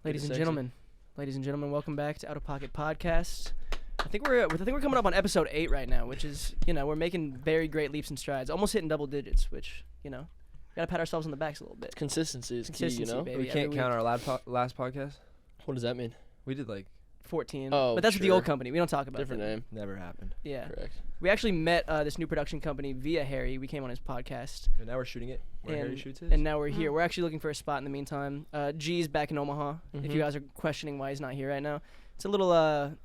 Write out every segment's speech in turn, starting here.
Ladies and gentlemen, welcome back to Out of Pocket Podcast. I think we're coming up on episode 8 right now, which is, we're making very great leaps and strides, almost hitting double digits, which, gotta pat ourselves on the backs a little bit. Consistency is key, baby, we can't count our last podcast. What does that mean? We did like 14. Oh, but that's with the old company. We don't talk about different that. name. Never happened. Yeah. Correct. We actually met this new production company via Harry. We came on his podcast. And now we're shooting it where Harry shoots it. And now we're here. We're actually looking for a spot in the meantime. G's back in Omaha. If you guys are questioning why he's not here right now, it's a little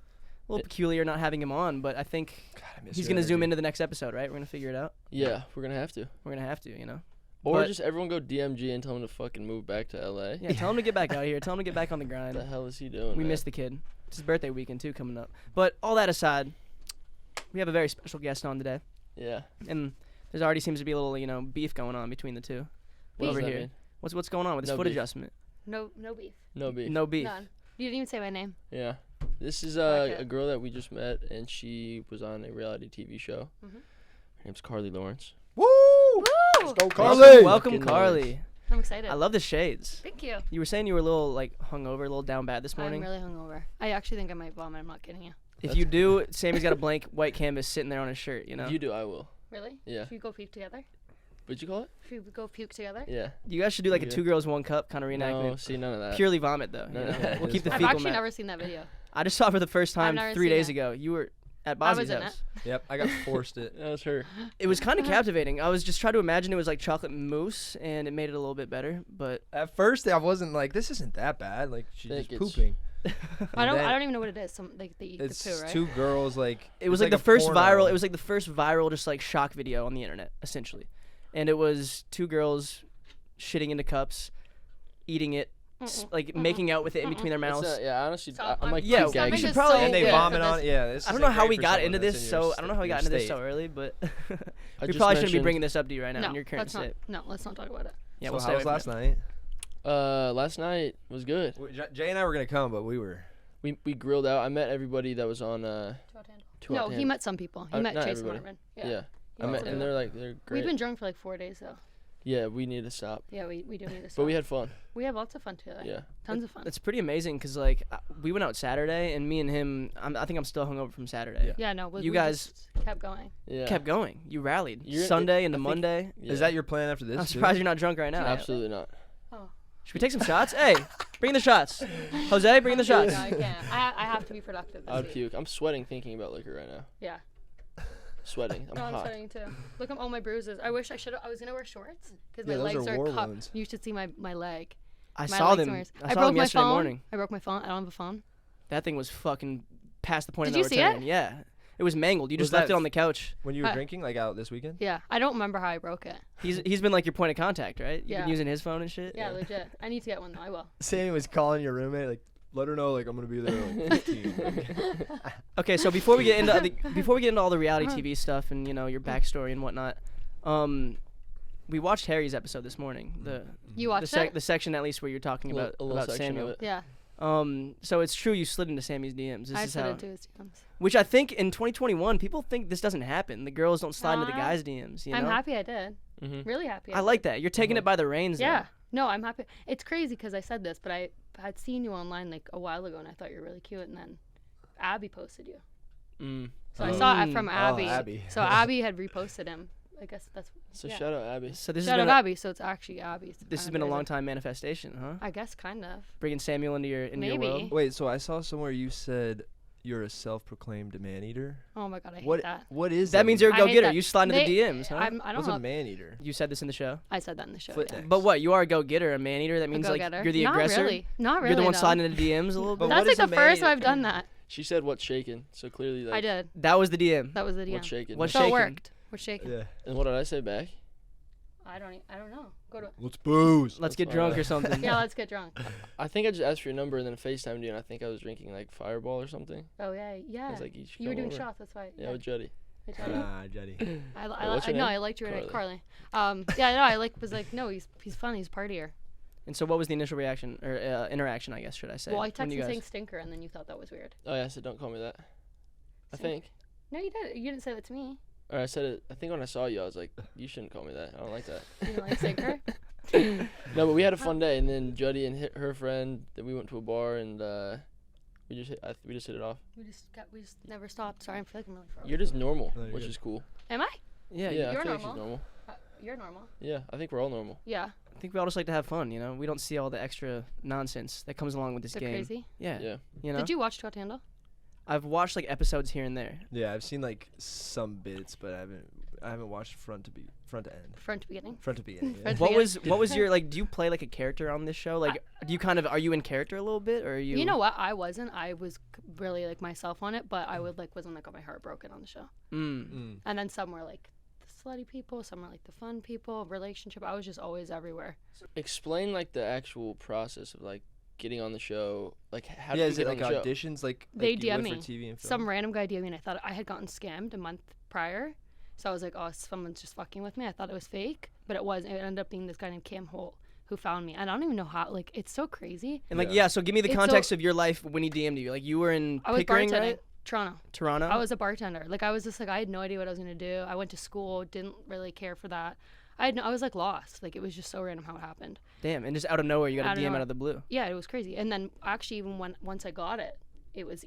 peculiar not having him on, but I think he's going to zoom into the next episode, right? We're going to figure it out. Yeah, we're going to have to. Or just everyone go DMG and tell him to fucking move back to LA. Yeah, tell him to get back out here. Tell him to get back on the grind. What the hell is he doing, We man? miss the kid. It's his birthday weekend, too, coming up. But all that aside, we have a very special guest on today. Yeah. And there already seems to be a little, beef going on between the two. What over does that here. mean? What's going on with this No foot beef. adjustment? No beef. No beef. No beef. None. You didn't even say my name. Yeah. This is Okay. a girl that we just met, and she was on a reality TV show. Mhm. Her name's Carly Lawrence. Woo! Woo! Let's go, Carly! Welcome, Fucking Carly. I'm excited. I love the shades. Thank you. You were saying you were a little, hungover, a little down bad this I'm morning. really hungover. I actually think I might vomit. I'm not kidding you. If you do, Sammy's got a blank white canvas sitting there on his shirt, If you do, I will. Really? Yeah. Should we go puke together? What'd you call it? Should we go puke together? Yeah. You guys should do a Yeah. 2 girls, 1 cup kind of No, reenactment. see, none of that. Purely vomit, though. No, you know? no, We'll keep the I've fecal actually matter. never seen that video. I just saw it for the first time never 3 seen days it. ago. You were at I was Bozzy's in house. Yep, I got forced it. That was her. It was kind of captivating. I was just trying to imagine it was like chocolate mousse, and it made it a little bit better. But At first, I wasn't like, this isn't that bad. Like, she's Think just it's- pooping. I then don't even know what it is. They eat It's the poo, right? 2 girls, like... it was it's like the a first porno. viral. It was like the first viral, just like shock video on the internet, essentially. And it was 2 girls shitting into cups, eating it, making out with it in between their mouths. Yeah, honestly, Stop. I'm like, Yeah, gagging. we should is probably- so And they good vomit for on this. it. Yeah, this I don't isn't know how great we for got someone into that's this in so your I don't know how we your got into this state. so early, but I we just probably shouldn't be mentioned- bringing this up to you right now No, in your current let's not. state. No, let's not talk about it. Yeah, So we'll how stay was away last from night? Last night was good. Jay and I were going to come, but we were... We grilled out. I met everybody that was on No, Two-Out-Hand. he met some people. He met not Chase and everybody. Marvin. Yeah. He I met met, some and people. they're great. We've been drunk for like 4 days though. Yeah, we need to stop. Yeah, we do need to stop. But we had fun. We have lots of fun together. Yeah. Tons of fun. It's pretty amazing because we went out Saturday, and me and him, I think I'm still hungover from Saturday. Yeah, no, You we guys just kept going. Yeah. kept going. You rallied You're- Sunday into I think- Monday. Yeah. Is that your plan after this? I'm too? surprised you're not drunk right now. Absolutely not. Oh. Should we take some shots? Hey, bring the shots. Jose, bring the shots. No, I can't. I have to be productive this I'd week. puke. I'm sweating thinking about liquor right now. Yeah. Sweating. I'm No, I'm hot. sweating too. Look at all my bruises. I wish I should. I was gonna wear shorts because Yeah, my those legs are are war cupped. wounds. You should see my leg. I My saw legs them. are worse. I saw broke them my yesterday phone. morning. I broke my phone. I don't have a phone. That thing was fucking past the point Did of you no see return. it? Yeah. It was mangled. You Was just left that it on the couch. When you were drinking, like out this weekend? Yeah, I don't remember how I broke it. He's been like your point of contact, right? You've Yeah. been using his phone and shit. Yeah, legit. I need to get one though. I will. Sammy was calling your roommate, like, let her know, like, I'm going to be there at like 15. Okay, so before we get into all the reality TV stuff and your backstory and whatnot, we watched Harry's episode this morning. You watched it? The section at least where you're talking A about little section Samuel. of it. Yeah. So it's true you slid into Sammy's DMs. This I is slid how, into his DMs. which I think in 2021 people think this doesn't happen. The girls don't slide into the Nah. guys' DMs. You know? I'm happy I did. Mm-hmm. Really happy. I like that. You're taking it by the reins. though. Yeah. No, I'm happy. It's crazy because I said this, but I had seen you online like a while ago, and I thought you were really cute. And then Abby posted you, Mm. so I saw it from Oh, Abby. Abby. So Abby had reposted him. I guess that's. So yeah. shout out Abby. So this Shout has out been Abby. So it's actually Abby's. this has been a long time manifestation, huh? I guess kind of. Bringing Samuel into your Maybe. world. Wait, so I saw somewhere you said you're a self-proclaimed man-eater. Oh my god, I hate What? that. What is That means you're a I hate go-getter. that. You slide into the They- DMs, huh? I don't What's know. a man-eater? You said this in the show. I said that in the show. Foot Yeah. neck. But what? You are a go-getter, a man-eater. That means like Go-getter. you're the Not aggressor. Really. Not really. You're the one though. sliding into DMs a little But bit. what That's like is a the first man-eater? I've done that. She said what's shaking. So clearly, like, I did. That was the DM. That was the DM. what's shaking. What's So shaking? it worked. We're shaking. Yeah. And what did I say back? I don't know. Go to. Let's booze. Let's get fine. drunk or something. Yeah, let's get drunk. I think I just asked for your number and then FaceTimed you, and I think I was drinking like Fireball or something. Oh yeah, yeah. I was like, you should You were come doing over. shots. That's why. Yeah, with Juddy. Jetty. what's your No, name? I liked your name, Carly. Carly. Yeah, no, I was like, no, he's fun. He's partier. And so what was the initial reaction or interaction, I guess, should I say? Well, I when texted you you guys- saying stinker, and then you thought that was weird. Oh yeah, I said don't call me that. I think. No, you did. You didn't say that to me. Or I said it. I think when I saw you, I was like, you shouldn't call me that. I don't like that. You didn't like stinker. No, but we had a fun day, and then Juddy and her friend. Then we went to a bar, and we just hit it off. We just never stopped. Sorry, I feel like I'm really far. You're just normal, No, you're which good. is cool. Am I? Yeah, Yeah, You're I feel like she's normal. normal. You're normal. Yeah, I think we're all normal. Yeah. I think we all just like to have fun, you know. We don't see all the extra nonsense that comes along with this They're game. crazy. Yeah. Yeah. You know. Did you watch Too Hot to Handle? I've watched like episodes here and there. Yeah, I've seen like some bits, but I haven't watched front to end. Front to beginning. Front to beginning. Yeah. Front to What was your like? Do you play like a character on this show? Like, do you are you in character a little bit, or are you? You know what? I wasn't. I was really like myself on it, but I wasn't like got my heart broken on the show. Mm. And then some were like the slutty people, some were like the fun people, relationship. I was just always everywhere. Explain like the actual process of like getting on the show. Like how Yeah, did is you it get like on the show? auditions? Like They you DM would me. for TV and film? Some random guy DM'd me, and I thought I had gotten scammed a month prior. So I was like, oh, someone's just fucking with me. I thought it was fake, but it wasn't. It ended up being this guy named Cam Holt who found me. And I don't even know how. Like, it's so crazy. And like, Yeah. yeah. So give me the It's context so- of your life when he DM'd you. Like, you were in I was Pickering, bartending, right? Toronto. Toronto. I was a bartender. Like, I was just like, I had no idea what I was gonna do. I went to school, didn't really care for that. I was like lost. Like, it was just so random how it happened. Damn, and just out of nowhere, you got Out a of DM nowhere. out of the blue. Yeah, it was crazy. And then actually, even once I got it, it was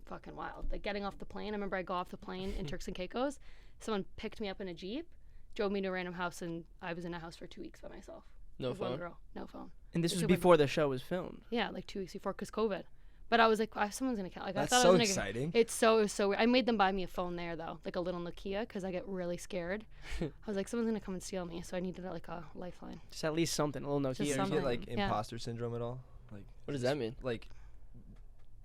fucking wild. Like getting off the plane. I remember I got off the plane in Turks and Caicos. Someone picked me up in a Jeep, drove me to a random house, and I was in a house for 2 weeks by myself. No With one phone. girl, no phone. And this It was took my- before the show was filmed. Yeah, like 2 weeks before, cause COVID. But I was like, someone's gonna kill. Like That's I thought so I was gonna. exciting. It's so weird. I made them buy me a phone there though, like a little Nokia, because I get really scared. I was like, someone's gonna come and steal me, so I needed like a lifeline. Just at least something, a little Nokia. Just You something. get like Yeah. imposter syndrome at all? Like What does that mean? like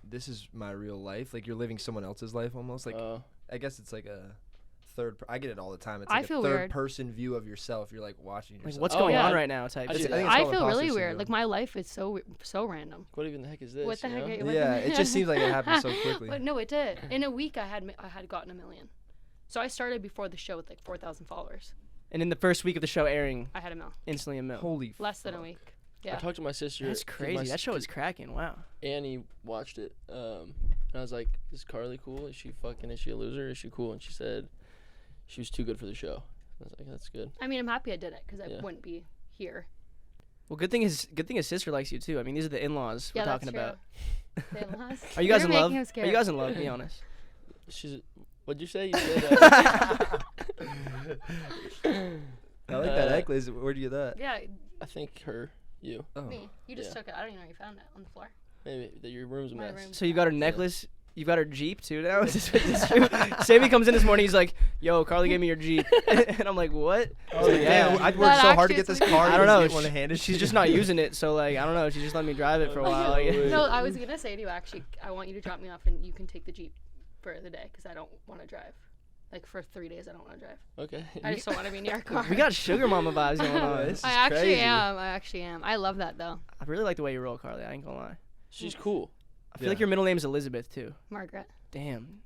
this is my real life. Like you're living someone else's life almost. Like I guess it's like a I get it all the time. It's I like feel a third weird. person view of yourself. You're like watching yourself. Like, what's Oh, going yeah. on right now? Type. I shit. do that. it's I called feel imposter really weird. syndrome. Like my life is so random. What even the heck is this? What the you heck? know? are you- Yeah, it just seems like it happens so quickly. But no, it did. In a week, I had gotten 1 million. So I started before the show with like 4,000 followers. And in the first week of the show airing, I had 1 million. instantly a mil. Holy Less than a fuck. week. I Yeah. talked to my sister. That's 'cause crazy. my That show is cracking. Wow. Annie watched it. And I was like, "Is Carly cool? Is she a loser? Is she cool?" And she said she was too good for the show. I was like, "That's good." I mean, I'm happy I did it because I Yeah. wouldn't be here. Well, good thing his sister likes you too. I mean, these are the in-laws Yeah, we're talking that's about. true. They lost. Are you guys You're in love? making him Are scared. you guys in love? Be honest. She's. What'd you say? You said. I like that necklace. Where'd you get that? Yeah, I think you. Oh. me. You just Yeah. took it. I don't even know where you found it on the floor. Maybe that your room's a My mess. room. So you got her necklace. You've got her Jeep too now. Is this true? Sammy comes in this morning. He's like, "Yo, Carly gave me your Jeep," and I'm like, "What?" I was like, Yeah. damn, I'd That worked so hard to actually get this is car. I you don't just know. get one handed. She's just not using it, so like I don't know. She just let me drive it for a while. Like, Wait. No, I was gonna say to you actually, I want you to drop me off and you can take the Jeep for the day because I don't want to drive. Like for 3 days, I don't want to drive. Okay. I just don't want to be near a car. we got sugar mama vibes going on. This is I actually crazy. am. I actually am. I love that though. I really like the way you roll, Carly. I ain't gonna lie. She's cool. I feel like your middle name is Elizabeth too. Margaret. Damn.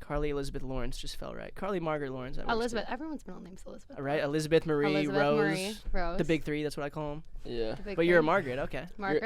Carly Elizabeth Lawrence just fell right. Carly Margaret Lawrence. that works, Elizabeth. Everyone's middle name's Elizabeth. too. Right? Elizabeth Marie Elizabeth Rose. Marie Rose. The big three. That's what I call them. Yeah. The big But you're a thing. Margaret. Okay. Margaret.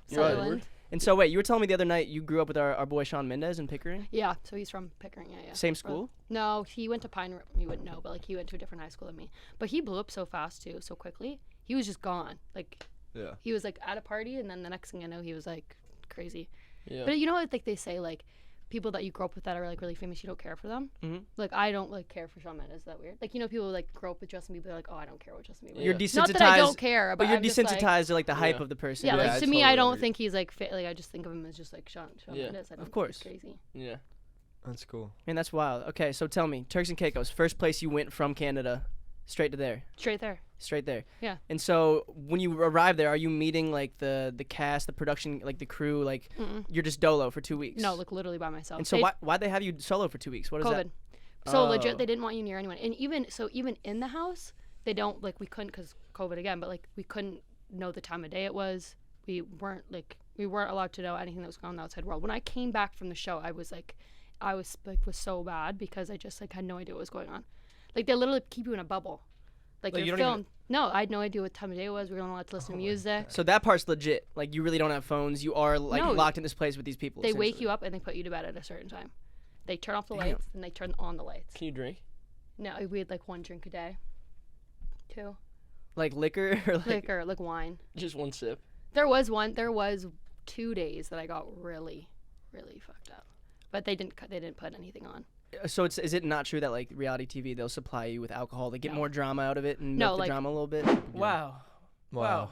you're right, Sutherland. And so wait, you were telling me the other night you grew up with our boy Sean Mendez in Pickering. Yeah. So he's from Pickering. Yeah. Same school. No, he went to Pine. You wouldn't know, but like he went to a different high school than me. But he blew up so fast too, so quickly. He was just gone. Like Yeah. he was like at a party, and then the next thing I know, he was like crazy. Yeah. But you know what? Like they say, like people that you grow up with that are like really famous, you don't care for them. Mhm. Like I don't like care for Shawn Mendes. Is that weird? Like you know, people like grow up with Justin Bieber, they're like, oh, I don't care what Justin Bieber. Yeah. You're Not desensitized. that I don't care, but but you're I'm just, like, desensitized to like the hype Yeah. of the person. yeah, Yeah, like I to me, I totally don't agree. think he's like like I just think of him as just like Shawn Yeah. Mendes. I don't Of think course. he's crazy. Yeah. That's cool. Man, that's wild. Okay, so tell me, Turks and Caicos, first place you went from Canada, straight to there. Straight there. Straight there. Yeah. And so when you arrive there, are you meeting like the cast, the production, like the crew? Like Mm-mm. you're just dolo for 2 weeks? No, like literally by myself. And so why'd they have you solo for 2 weeks? What is COVID. that? So Oh. legit, they didn't want you near anyone. And even in the house, they don't like we couldn't because COVID again. But like we couldn't know the time of day it was. We weren't allowed to know anything that was going on in the outside world. When I came back from the show, I was so bad because I just like had no idea what was going on. Like they literally keep you in a bubble. Like Like, you you're don't even- filmed. No, I had no idea what time of day it was. We weren't allowed to listen to music. So that part's legit. Like you really don't have phones. You are like No. locked in this place with these people. They wake essentially. you up and they put you to bed at a certain time. They turn off the Damn. lights and they turn on the lights. Can you drink? No, we had like 1 drink a day. 2. Like liquor or like Liquor, like wine. Just one sip. There was 2 days that I got really, really fucked up, but they didn't put anything on. So is it not true that like reality TV they'll supply you with alcohol to get more drama out of it and No, milk the like- drama a little bit? Wow. Wow.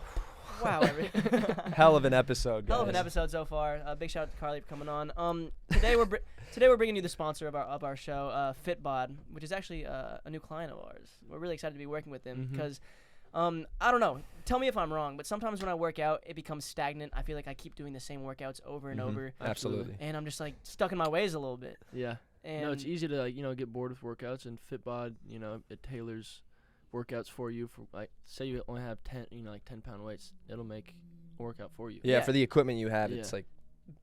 Hell of an episode, guys. Hell of an episode so far. Big shout out to Carly for coming on. Today we're bringing you the sponsor of our show, FitBod, which is actually a new client of ours. We're really excited to be working with them because I don't know. Tell me if I'm wrong, but sometimes when I work out, it becomes stagnant. I feel like I keep doing the same workouts over and over. Absolutely. And I'm just like stuck in my ways a little bit. Yeah. And No, it's easy to get bored with workouts, and FitBod, it tailors workouts for you. For like, say you only have 10 10-pound weights, it'll make a workout for you. Yeah, for the equipment you have, Yeah. it's like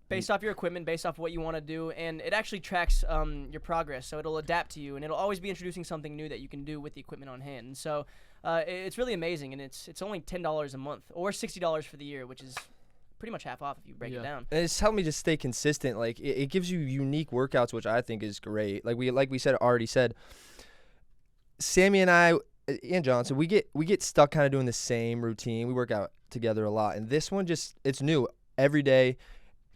based off your equipment, based off what you want to do, and it actually tracks your progress, so it'll adapt to you, and it'll always be introducing something new that you can do with the equipment on hand. And so it's really amazing, and it's only $10 a month or $60 for the year, which is pretty much half off if you break it down. And it's helped me just stay consistent. Like it gives you unique workouts, which I think is great. Like we already said, Sammy and I and Johnson, we get stuck kind of doing the same routine. We work out together a lot, and this one it's new every day.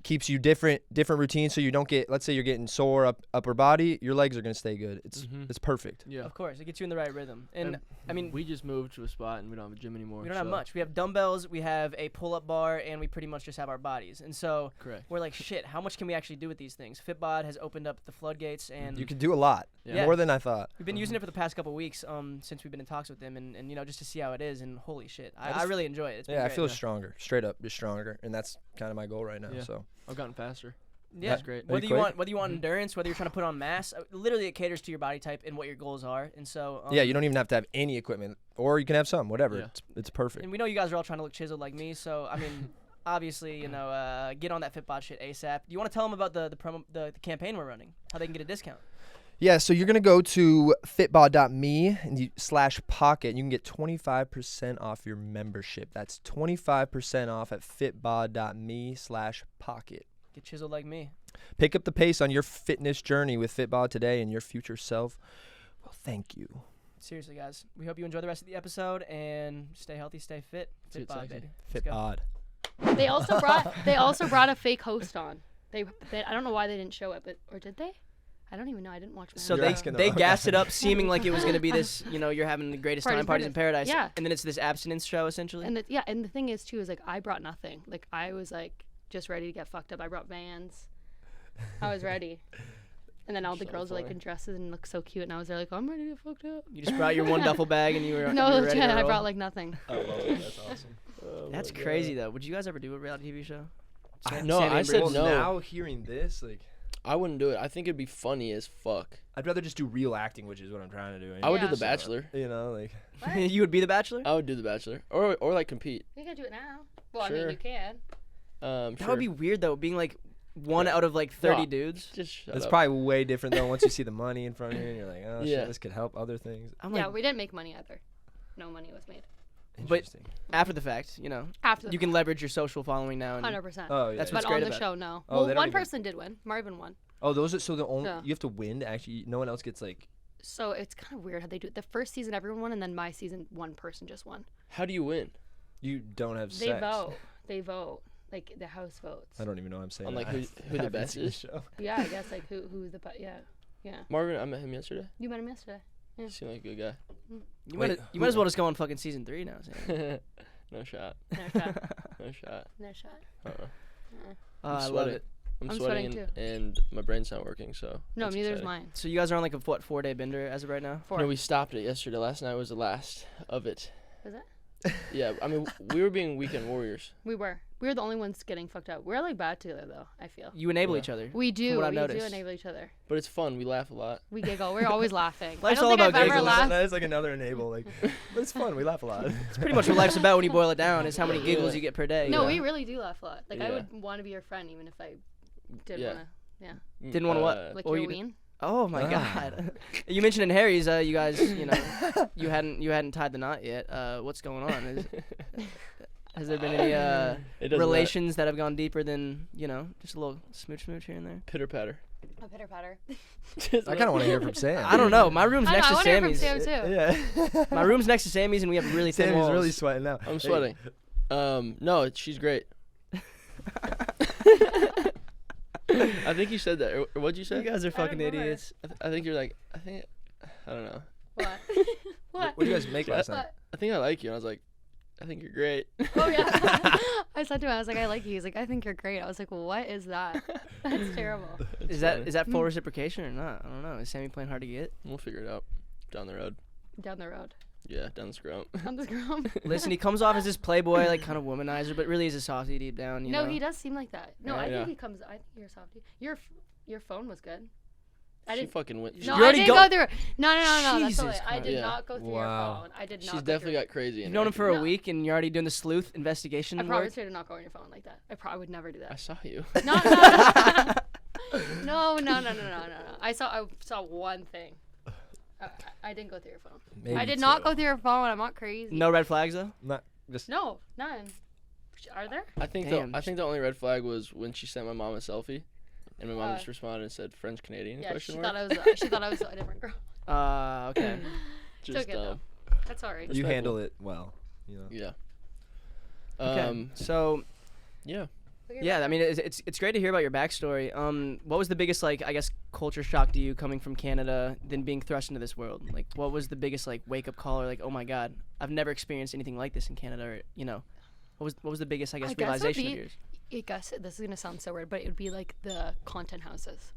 Keeps you different routines, so you don't get, let's say you're getting sore upper body, your legs are gonna stay good. It's perfect. Yeah. Of course, it gets you in the right rhythm. And I mean, we just moved to a spot and we don't have a gym anymore. we don't have much. We have dumbbells, we have a pull-up bar, and we pretty much just have our bodies. And so Correct. we're like, shit, how much can we actually do with these things? FitBod has opened up the floodgates, and You can do a lot, Yeah. more than I thought. we've been using it for the past couple weeks since we've been in talks with them, and just to see how it is. And holy shit, I really enjoy it. It's been Yeah, I great. feel stronger, straight up, just stronger, and that's kind of my goal right now. Yeah. So I've gotten faster. Yeah, That's great. Whether Very you want endurance, whether you're trying to put on mass, literally it caters to your body type and what your goals are. And so yeah, you don't even have to have any equipment, or you can have some, whatever. Yeah. It's perfect. And we know you guys are all trying to look chiseled like me. So I mean, obviously, get on that FitBod shit ASAP. Do you want to tell them about the promo, the campaign we're running? How they can get a discount? Yeah, so you're going to go to fitbod.me and /pocket, and you can get 25% off your membership. That's 25% off at fitbod.me/pocket. Get chiseled like me. Pick up the pace on your fitness journey with FitBod today, and your future self will thank you. Seriously, guys. We hope you enjoy the rest of the episode and stay healthy, stay fit. Dude, FitBod, sexy. baby. Let's go. FitBod. They also brought a fake host on. They I don't know why they didn't show it, or did they? I don't even know. I didn't watch. So You're they asking they them. gassed it up, seeming like it was gonna be this, you're having the greatest time, parties in paradise. Yeah. And then it's this abstinence show essentially. And the thing is too is like I brought nothing. Like I was like just ready to get fucked up. I brought Vans. I was ready. And then all the So girls were like funny. in dresses and looked so cute, and I was there like, I'm ready to get fucked up. You just brought your one duffel bag and you were No, you were ready legit, to I roll. brought like nothing. I love it. That's awesome. That's crazy though. Would you guys ever do a reality TV show? No, I said Well, no. now hearing this, like, I wouldn't do it. I think it'd be funny as fuck. I'd rather just do real acting, which is what I'm trying to do. I would Yeah. do The Bachelor. Like. You would be the Bachelor? I would do The Bachelor, or like compete. You can do it now. Well, I Sure. mean, you can. That would be weird though, being like one out of like 30 No. dudes. Just shut It's up. probably way different though once you see the money in front of you and you're like, oh Yeah. shit, this could help other things. I'm Yeah, like, we didn't make money either. No money was made. But- Interesting. after the fact, After the you can leverage your social following now. And 100%. Oh yeah. That's But what's on great the about it. show, no. Oh, Well, they don't one even- person did win. Marvin won. Oh, those are so the only Yeah. you have to win to actually. No one else gets like. So it's kind of weird how they do it. The first season, everyone won, and then my season, one person just won. How do you win? You don't have They sex. vote. They vote. Like the house votes. I don't even know what I'm saying. On, like, I who the haven't best seen the is? show. Yeah, I guess like who's the yeah. Marvin, I met him yesterday. You met him yesterday. He seemed like a good guy. You Wait, might as well just go on fucking season 3 now. Sam. No shot. No shot. No shot. No shot. I'm I love sweating. it. I'm I'm sweating, sweating and my brain's not working. So No, that's neither is exciting. mine. So you guys are on like a 4-day bender as of right now? 4. No, we stopped it yesterday. Last night was the last of it. Was it? Yeah, I mean, we were being weekend warriors. We were. We were the only ones getting fucked up. We're like bad together though. I feel. You enable Yeah. each other. We do. what I've We do noticed. enable each other. But it's fun. We laugh a lot. We giggle. We're always laughing. Life's I don't all think about I've ever giggles. laughed. That is like another enable. Like, but it's fun. We laugh a lot. It's pretty much what life's about when you boil it down, is how many giggles you get per day. No, Yeah. we really do laugh a lot. Like I Yeah. would want to be your friend even if I didn't Yeah. want to. Didn't wanna what? Like Or your you ween. Oh my Ah. god. You mentioned in Harry's, you guys, you hadn't tied the knot yet. What's going on? Has there been any It doesn't relations that have gone deeper than, just a little smooch here and there? Pitter patter. A pitter patter. I kind of want to hear from Sam. I don't know. My room's next to I want to hear Sammy's. from Sam too. Yeah. My room's next to Sammy's, and we have really thin Sammy's walls. really sweating now. I'm sweating. No, she's great. I think you said that. Or what'd you say? You guys are fucking remember. idiots. I think you're like, I don't know. What? What did you guys make last night? What? I think I like you. And I was like, I think you're great. Oh yeah. I said to him, I was like, I like you. He's like, I think you're great. I was like, what is that? That's terrible. Is that full reciprocation or not? I don't know. Is Sammy playing hard to get? We'll figure it out down the road. Down the road. Yeah, down the scrum. On the ground. Listen, he comes off as this playboy, like kind of womanizer, but really is a softie deep down. You know? He does seem like that. No, Yeah. I Yeah. think he comes. I think you're a softie. Your phone was good. I She didn't. fucking went. No, You already I didn't go- go through. No. That's Jesus the way. I did Christ. not go through Wow. your phone. I did not. She's go definitely through got crazy. You've in known her. him for a No. week, and you're already doing the sleuth investigation I work. promise you to not go on your phone like that. I probably would never do I that. saw you. No. No. I saw one thing. I didn't go through your phone. Maybe I did not two. go through your phone. I'm not crazy. No red flags though. Not just. No, none. Are there? I think Damn. the only red flag was when she sent my mom a selfie, and my mom Uh, just responded and said French Canadian Yeah, question she mark. thought I was a different girl. Okay. Just Took it though. That's alright. You Respectful. handle it well. You know. Yeah. Okay. So Yeah. yeah, I mean it's great to hear about your backstory. What was the biggest like I guess culture shock to you coming from Canada, then being thrust into this world? Like what was the biggest like wake up call or like oh my god, I've never experienced anything like this in Canada or you know, what was the biggest I guess I guess it would realization of be- yours? I guess this is gonna sound so weird, but it would be like the content houses.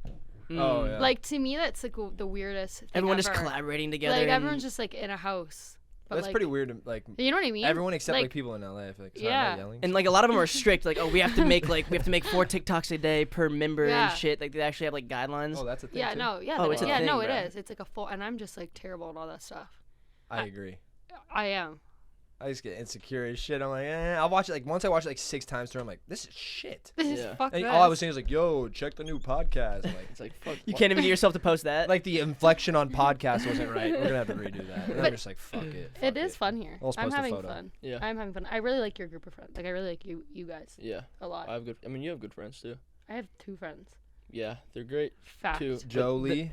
Oh yeah. Like to me, that's like the weirdest. Thing Everyone just ever. collaborating together. Like and- everyone's just like in a house. But That's like, pretty weird. Like You know what I mean? everyone except like like people in LA. I feel like it's Yeah. not yelling. And like a lot of them are strict, like oh we have to make 4 TikToks a day per member Yeah. and shit. Like they actually have like guidelines. oh, that's a thing Yeah, too? no, yeah, Oh, that it's is- a yeah, thing, no, bro. it is. It's like a full, and I'm just like terrible at all that stuff. I agree. I am. I just get insecure as shit. I'm like, I'll watch it like once I watch it like 6 times through. I'm like, this is shit. This is Yeah. fuck And this. all I was saying was like, yo, check the new podcast. I'm like, It's like fuck. You can't even get yourself to post that. like the inflection on podcast wasn't right. We're gonna have to redo that. And I'm But just like, fuck it. It fuck is fun here. I'll just I'm post a having photo. fun. Yeah. I'm having fun. I really like your group of friends. Like I really like you guys Yeah. a lot. I have good. I mean, you have good friends too. I have 2 friends. Yeah, they're great. Fact. Two. Jolie.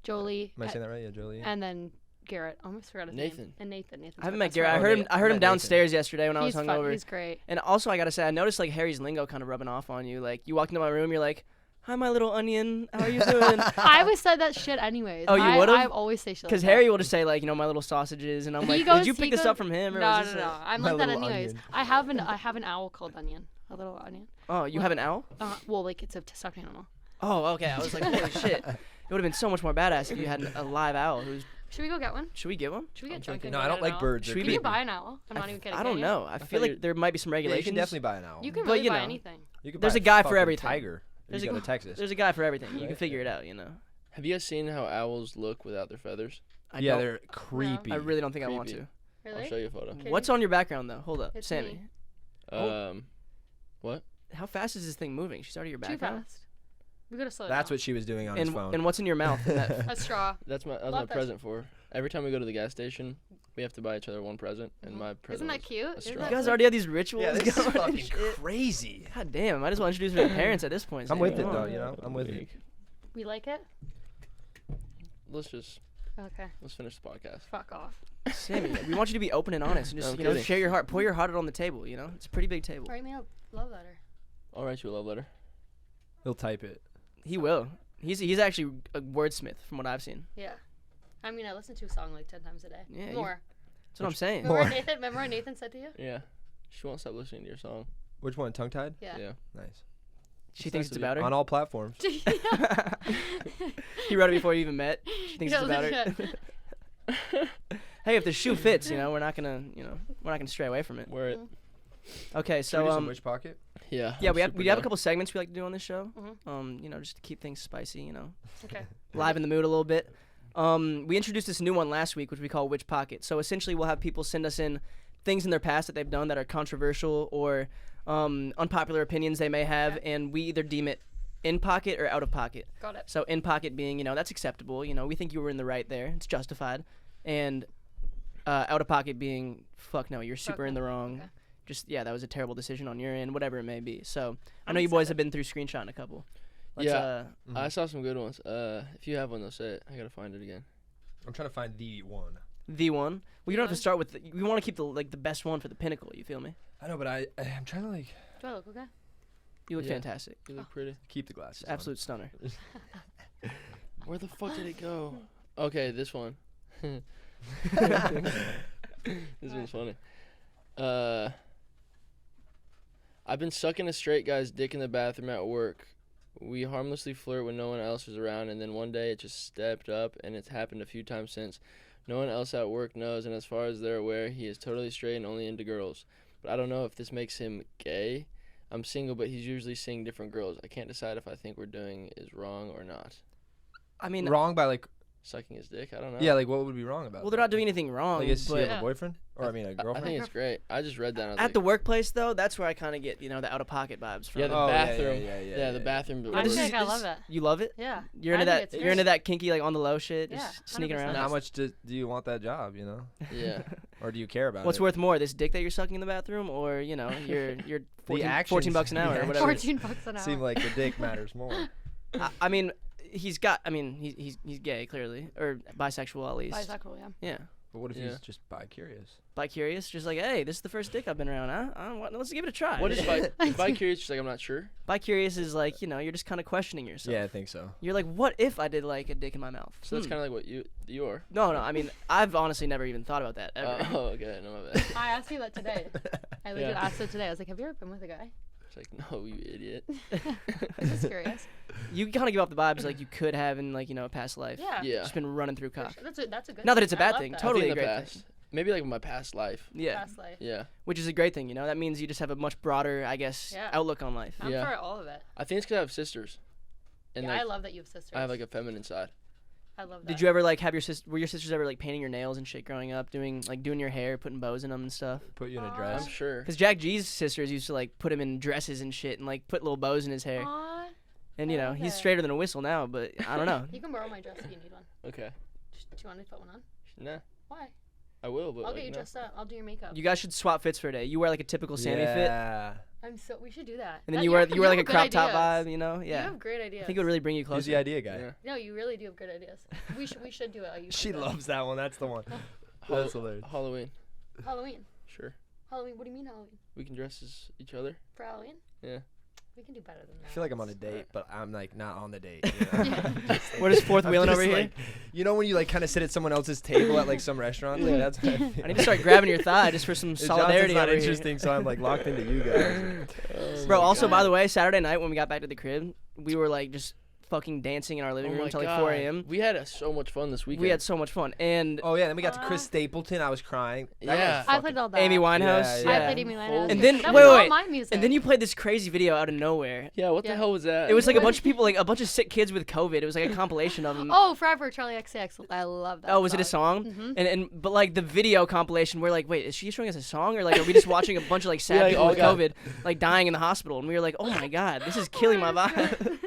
Jolie. Am I saying that right? Yeah, Jolie. And then Garrett. I almost forgot his Nathan. name. And Nathan. I haven't my met best Garrett. I friend. heard him. I heard him Met Nathan. downstairs yesterday when I was He's fun. hungover. He's great. And also, I gotta say, I noticed like Harry's lingo kind of rubbing off on you. Like you walked into my room, you're like, "Hi, my little onion. How are you doing?" I always said that shit anyways. Oh, you would've? I always say shit. Because like Harry will just say like, you know, my little sausages, and I'm He like, goes- "Did you he pick this goes- up from him?" Or No, was no, this no. a- I'm My like that little anyways. onion. I have an owl called Onion. A little onion. Oh, you have an owl? Well, like it's a stuffed animal. Oh, okay. I was like, holy shit. It would have been so much more badass if you had a live owl. Should Should we go get one? we get one? Should we get I'm drunk thinking- and No, go I get don't an like owl? birds. Should They're we Can you be- creepy. buy an owl? I'm not even kidding. I don't can you? know. I feel like there might be some Yeah, you regulations. can definitely buy an owl. You can But, really you buy know. anything. You could There's buy a guy for fucking everything. Tiger. There's You a go to Texas. There's a guy for everything. You can Right? figure it out, you know. Have you guys seen how owls look without their feathers? Yeah, don't- they're creepy. I really don't think I want Creepy. to. Really? I'll show you a photo. Okay. What's on your background though? Hold up, It's Sammy. me. Oh. What? How fast is this thing moving? She started your Too background. fast. We gotta slow it That's down. what she was doing on his And phone. and what's in your mouth? in that- A straw. That was my Love that present for. Every time we go to the gas station, we have to buy each other one present, and my present. Isn't that was cute? a Isn't straw. you that guys so- already have these rituals yeah, this is going. fucking Shit. crazy. God damn! I just want to introduce my parents at this point. I'm Sammy. with it Come though, on. you know. I'm with it. We like it? Let's just Okay. let's finish the podcast. Fuck off. Sammy, we want you to be open and honest, and just I'm you know kidding. share your heart, pour your heart out on the table. You know, it's a pretty big table. Write me a love letter. I'll write you a love letter. He'll type it. He will. He's actually a wordsmith from what I've seen. Yeah. I mean, I listen to a song like 10 times a day. Yeah, you- More. That's what I'm saying. More. Remember what Nathan said to you? Yeah. She won't stop listening to your song. Which one? Tongue tied? Yeah. Yeah. Nice. She thinks nice it's of you. about her. On all platforms. He wrote it before you even met. She thinks Yeah, it's about legit. her. Hey, if the shoe fits, you know, we're not gonna stray away from it. Wear it. Okay, Should we so do some Which Pocket? Yeah. yeah, I'm we have super a down. couple segments we like to do on this show. Mhm. You know, just to keep things spicy, you know, Okay. liven the mood a little bit. We introduced this new one last week, which we call Which Pocket. So essentially, we'll have people send us in things in their past that they've done that are controversial or unpopular opinions they may have, and we either deem it in pocket or out of pocket. Got it. So in pocket being, you know, that's acceptable. You know, we think you were in the right there. It's justified. And out of pocket being, fuck no, you're super in the wrong. Okay. Just, yeah, that was a terrible decision on your end, whatever it may be. So I know I'm you boys excited. have been through screenshotting a couple. Let's, Yeah. I saw some good ones. If you have one, though, say it. I gotta find it again. I'm trying to find the one. The one. Well, you don't have to start with. We want to keep the best one for the pinnacle. You feel me? I know, but I'm trying to like. Do I look okay? You look fantastic. You look pretty. Keep the glasses. Absolute stunner. Where the fuck did it go? Okay, this one. This one's funny. I've been sucking a straight guy's dick in the bathroom at work. We harmlessly flirt when no one else is around, and then one day it just stepped up, and it's happened a few times since. No one else at work knows, and as far as they're aware, he is totally straight and only into girls. But I don't know if this makes him gay. I'm single, but he's usually seeing different girls. I can't decide if I think we're doing is wrong or not. I mean, wrong by like. Sucking his dick? I don't know. Yeah, like what would be wrong about? Well, they're not doing anything wrong. Like, does he have but a boyfriend? Or I mean, a girlfriend? I think it's great. I just read that. And I was at like, the workplace, though, that's where I kind of get the out of pocket vibes from. yeah, the Oh, yeah, bathroom. yeah, The bathroom. I this feel is- like I this- love it. You love it? Yeah. You're I into think that. it's You're great. into that kinky, like on the low shit, Yeah, just sneaking 100%. around. How much do you want that job? You know, Yeah. or do you care about What's it? worth more, this dick that you're sucking in the bathroom, or your 14 actions. $14 an hour The or whatever? $14 an hour. Seem like the dick matters more. I mean, he's gay clearly, or bisexual at least. Bisexual, yeah. Yeah. But what if Yeah. he's just bi-curious? Bi-curious, just like, hey, this is the first dick I've been around, huh? Let's give it a try. What is bi-curious? Just like, I'm not sure. Bi-curious is like, you're just kind of questioning yourself. Yeah, I think so. You're like, what if I did like a dick in my mouth? So that's kind of like what you are. No, I mean, I've honestly never even thought about that ever. Oh, okay. No, my bad. I asked you that today. I legit Yeah. asked it today. I was like, have you ever been with a guy? It's like, no, you idiot. I'm just curious. You kind of give off the vibes like you could have in like a past life. Yeah. Yeah. Just been running through For cock. sure. That's a good Not that thing. it's a I bad love thing, that. totally. I think in a the great past. Maybe like my past life. Yeah. Past life. Yeah. Which is a great thing, That means you just have a much broader, I guess, Yeah. outlook on life. I'm Yeah. for all of it. I think it's because I have sisters. And Yeah, like, I love that you have sisters. I have like a feminine side. I love that. Did you ever like have were your sisters ever like painting your nails and shit growing up, doing your hair, putting bows in them and stuff? Put you in a Aw. dress. I'm sure. Because Jack G's sisters used to like put him in dresses and shit and like put little bows in his hair. Aw, And I love he's that. straighter than a whistle now, but I don't know. you can borrow my dress if you need one. Okay. Do you want me to put one on? Nah. Why? I will, but I'll like, get you no. dressed up. I'll do your makeup. You guys should swap fits for a day. You wear like a typical Sammy fit, Yeah. We should do that. and then That- you wear have like a good crop top ideas. vibe. You Yeah. have great ideas. I think it would really bring you Who's closer. the idea guy? Yeah. No, you really do have good ideas. We should do it. She loves that one. That's the one. Hall- That's hilarious. Halloween. Halloween. Sure. Halloween. What do you mean Halloween? We can dress as each other. For Halloween? Yeah. We can do better than that. I feel like I'm on a date, but I'm like not on the date. You know? We're just fourth I'm wheeling just, over here. like, you know when you like kind of sit at someone else's table at like some restaurant? Like, that's what I feel. I need to start grabbing your thigh just for some solidarity. Johnson's not over here. interesting, so I'm like locked into you guys. Bro, my also, God. by the way, Saturday night when we got back to the crib, we were like just fucking dancing in our living Oh room my until like God. 4 a.m. We had so much fun this weekend. We had so much fun. And Oh yeah, then we got to Chris Stapleton. I was crying. That guy Yeah. was I fucking- played all that. Amy Winehouse. Yeah, I Yeah. played Amy Winehouse. Holy And then- that wait, was all wait. my music. And then you played this crazy video out of nowhere. Yeah, what the Yeah. hell was that? It was like a bunch of people, like a bunch of sick kids with COVID. It was like a compilation of them. Oh, Forever Charlie XCX. I love that. Oh, was it a song? Mhm. And but like the video compilation, we're like, wait, is she showing us a song, or like are we just watching a bunch of like sad like, people oh with God. COVID like dying in the hospital? And we were like, oh my God, this is killing my vibe.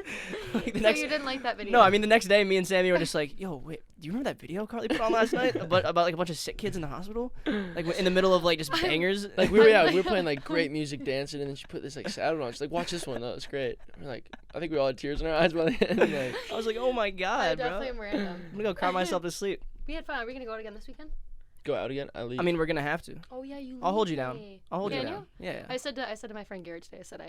Like, the So next, you didn't like that video? no, I mean the next day, me and Sammy were just like, yo, wait, do you remember that video Carly put on last night about like a bunch of sick kids in the hospital, like in the middle of like just bangers? Like we were playing like great music, dancing, and then she put this like sad one on. She's like, "Watch this one, though. It's great." We're like, I think we all had tears in our eyes by the end. Like, I was like, oh my I God, bro, definitely am random. I'm gonna go cry myself to sleep. We had fun. Are we gonna go out again this weekend? go out again. I leave. I mean, we're gonna have to. Oh yeah, you. I'll hold you leave down. me. I'll hold you Can down. Yeah. I said to my friend Garrett today. I said,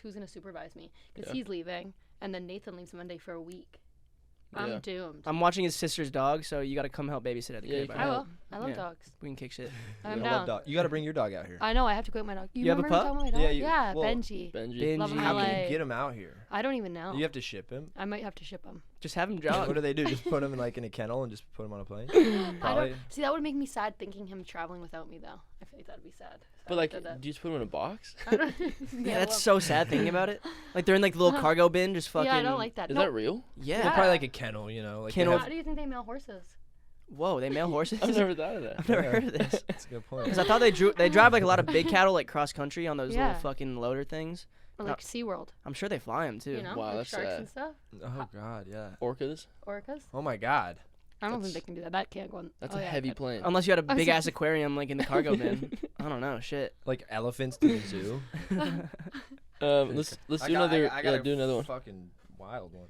who's gonna supervise me? Because Yeah. he's leaving, and then Nathan leaves Monday for a week. Yeah. I'm doomed. I'm watching his sister's dog, so you gotta come help babysit at the Yeah, you crib. can I alright? will. I love Yeah. dogs. We can kick shit. I'm I love down. dog. You got to bring your dog out here. I know. I have to go with my dog. You have a remember pup? talking about my dog? Yeah, well, Benji. Benji. Love him How LA. can you get him out here? I don't even know. You have to ship him. I might have to ship him. Just have him What jog. do they do? Just put him in like in a kennel and just put him on a plane? I Probably. don't, see, that would make me sad thinking him traveling without me, though. I feel like that'd be sad. So But I like, did that. do you just put him in a box? I don't- Yeah, that's well, so sad thinking about it. Like they're in like the little cargo bin, just fucking. Yeah, I don't like that. Is No, that real? Yeah. Well, probably like a kennel, you know. Like they Kennel. How have- do you think they mail horses? Whoa, they mail horses. I've never thought of that. I've never Yeah. heard of this. That's a good point. Because I thought they drive like a lot of big cattle like cross country on those Yeah. little fucking loader things. Or like SeaWorld, I'm sure they fly them too. you know? Wow, like that's sharks sad. and stuff. Oh God, yeah. Orcas? Orcas. Oh my God. I don't That's- think they can do that. That can't go on. That's oh, a yeah, heavy that- plane. Unless you had a I was big ass like- aquarium like in the cargo bin. I don't know, shit. Like elephants to the zoo. Let's do another. I got do another one. Fucking wild one.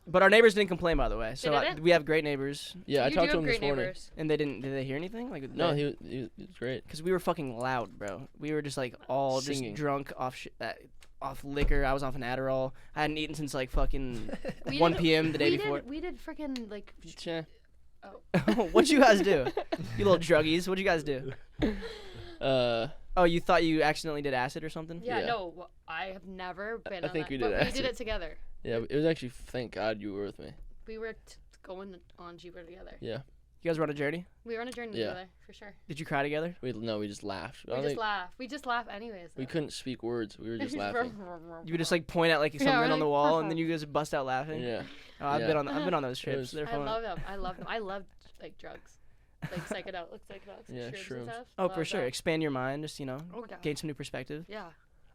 But our neighbors didn't complain, by the way. So didn't? we have great neighbors, Yeah, I You talked do to have him this great morning. neighbors. and they didn't. Did they hear anything? Like No, he was great. Because we were fucking loud, bro. We were just like all Singing. just drunk off liquor. I was off an Adderall. I hadn't eaten since like fucking 1 p.m. the day before. We did freaking like. Tja. What'd you guys do? You little druggies. What'd you guys do? Oh, you thought you accidentally did acid or something? Yeah, Yeah. no, I have never been. I on think that, we did but we acid. did it together. Yeah, it was actually, thank God you were with me. We were going on Jeeper together. Yeah. You guys were on a journey? We were on a journey Yeah. together for sure. Did you cry together? We just laughed. We just laugh. We just laugh anyways. We though. couldn't speak words. We were just laughing. You would just like point at like something we're on the like, wall, and then you guys bust out laughing. Yeah. Oh, I've Yeah. been on those trips. was- They're I fun. love them. I love them. I love like drugs, like psychedelics, Yeah, shrooms shrooms. and stuff. Oh, for Love sure. that. Expand your mind. Just Oh, yeah. gain some new perspective. Yeah.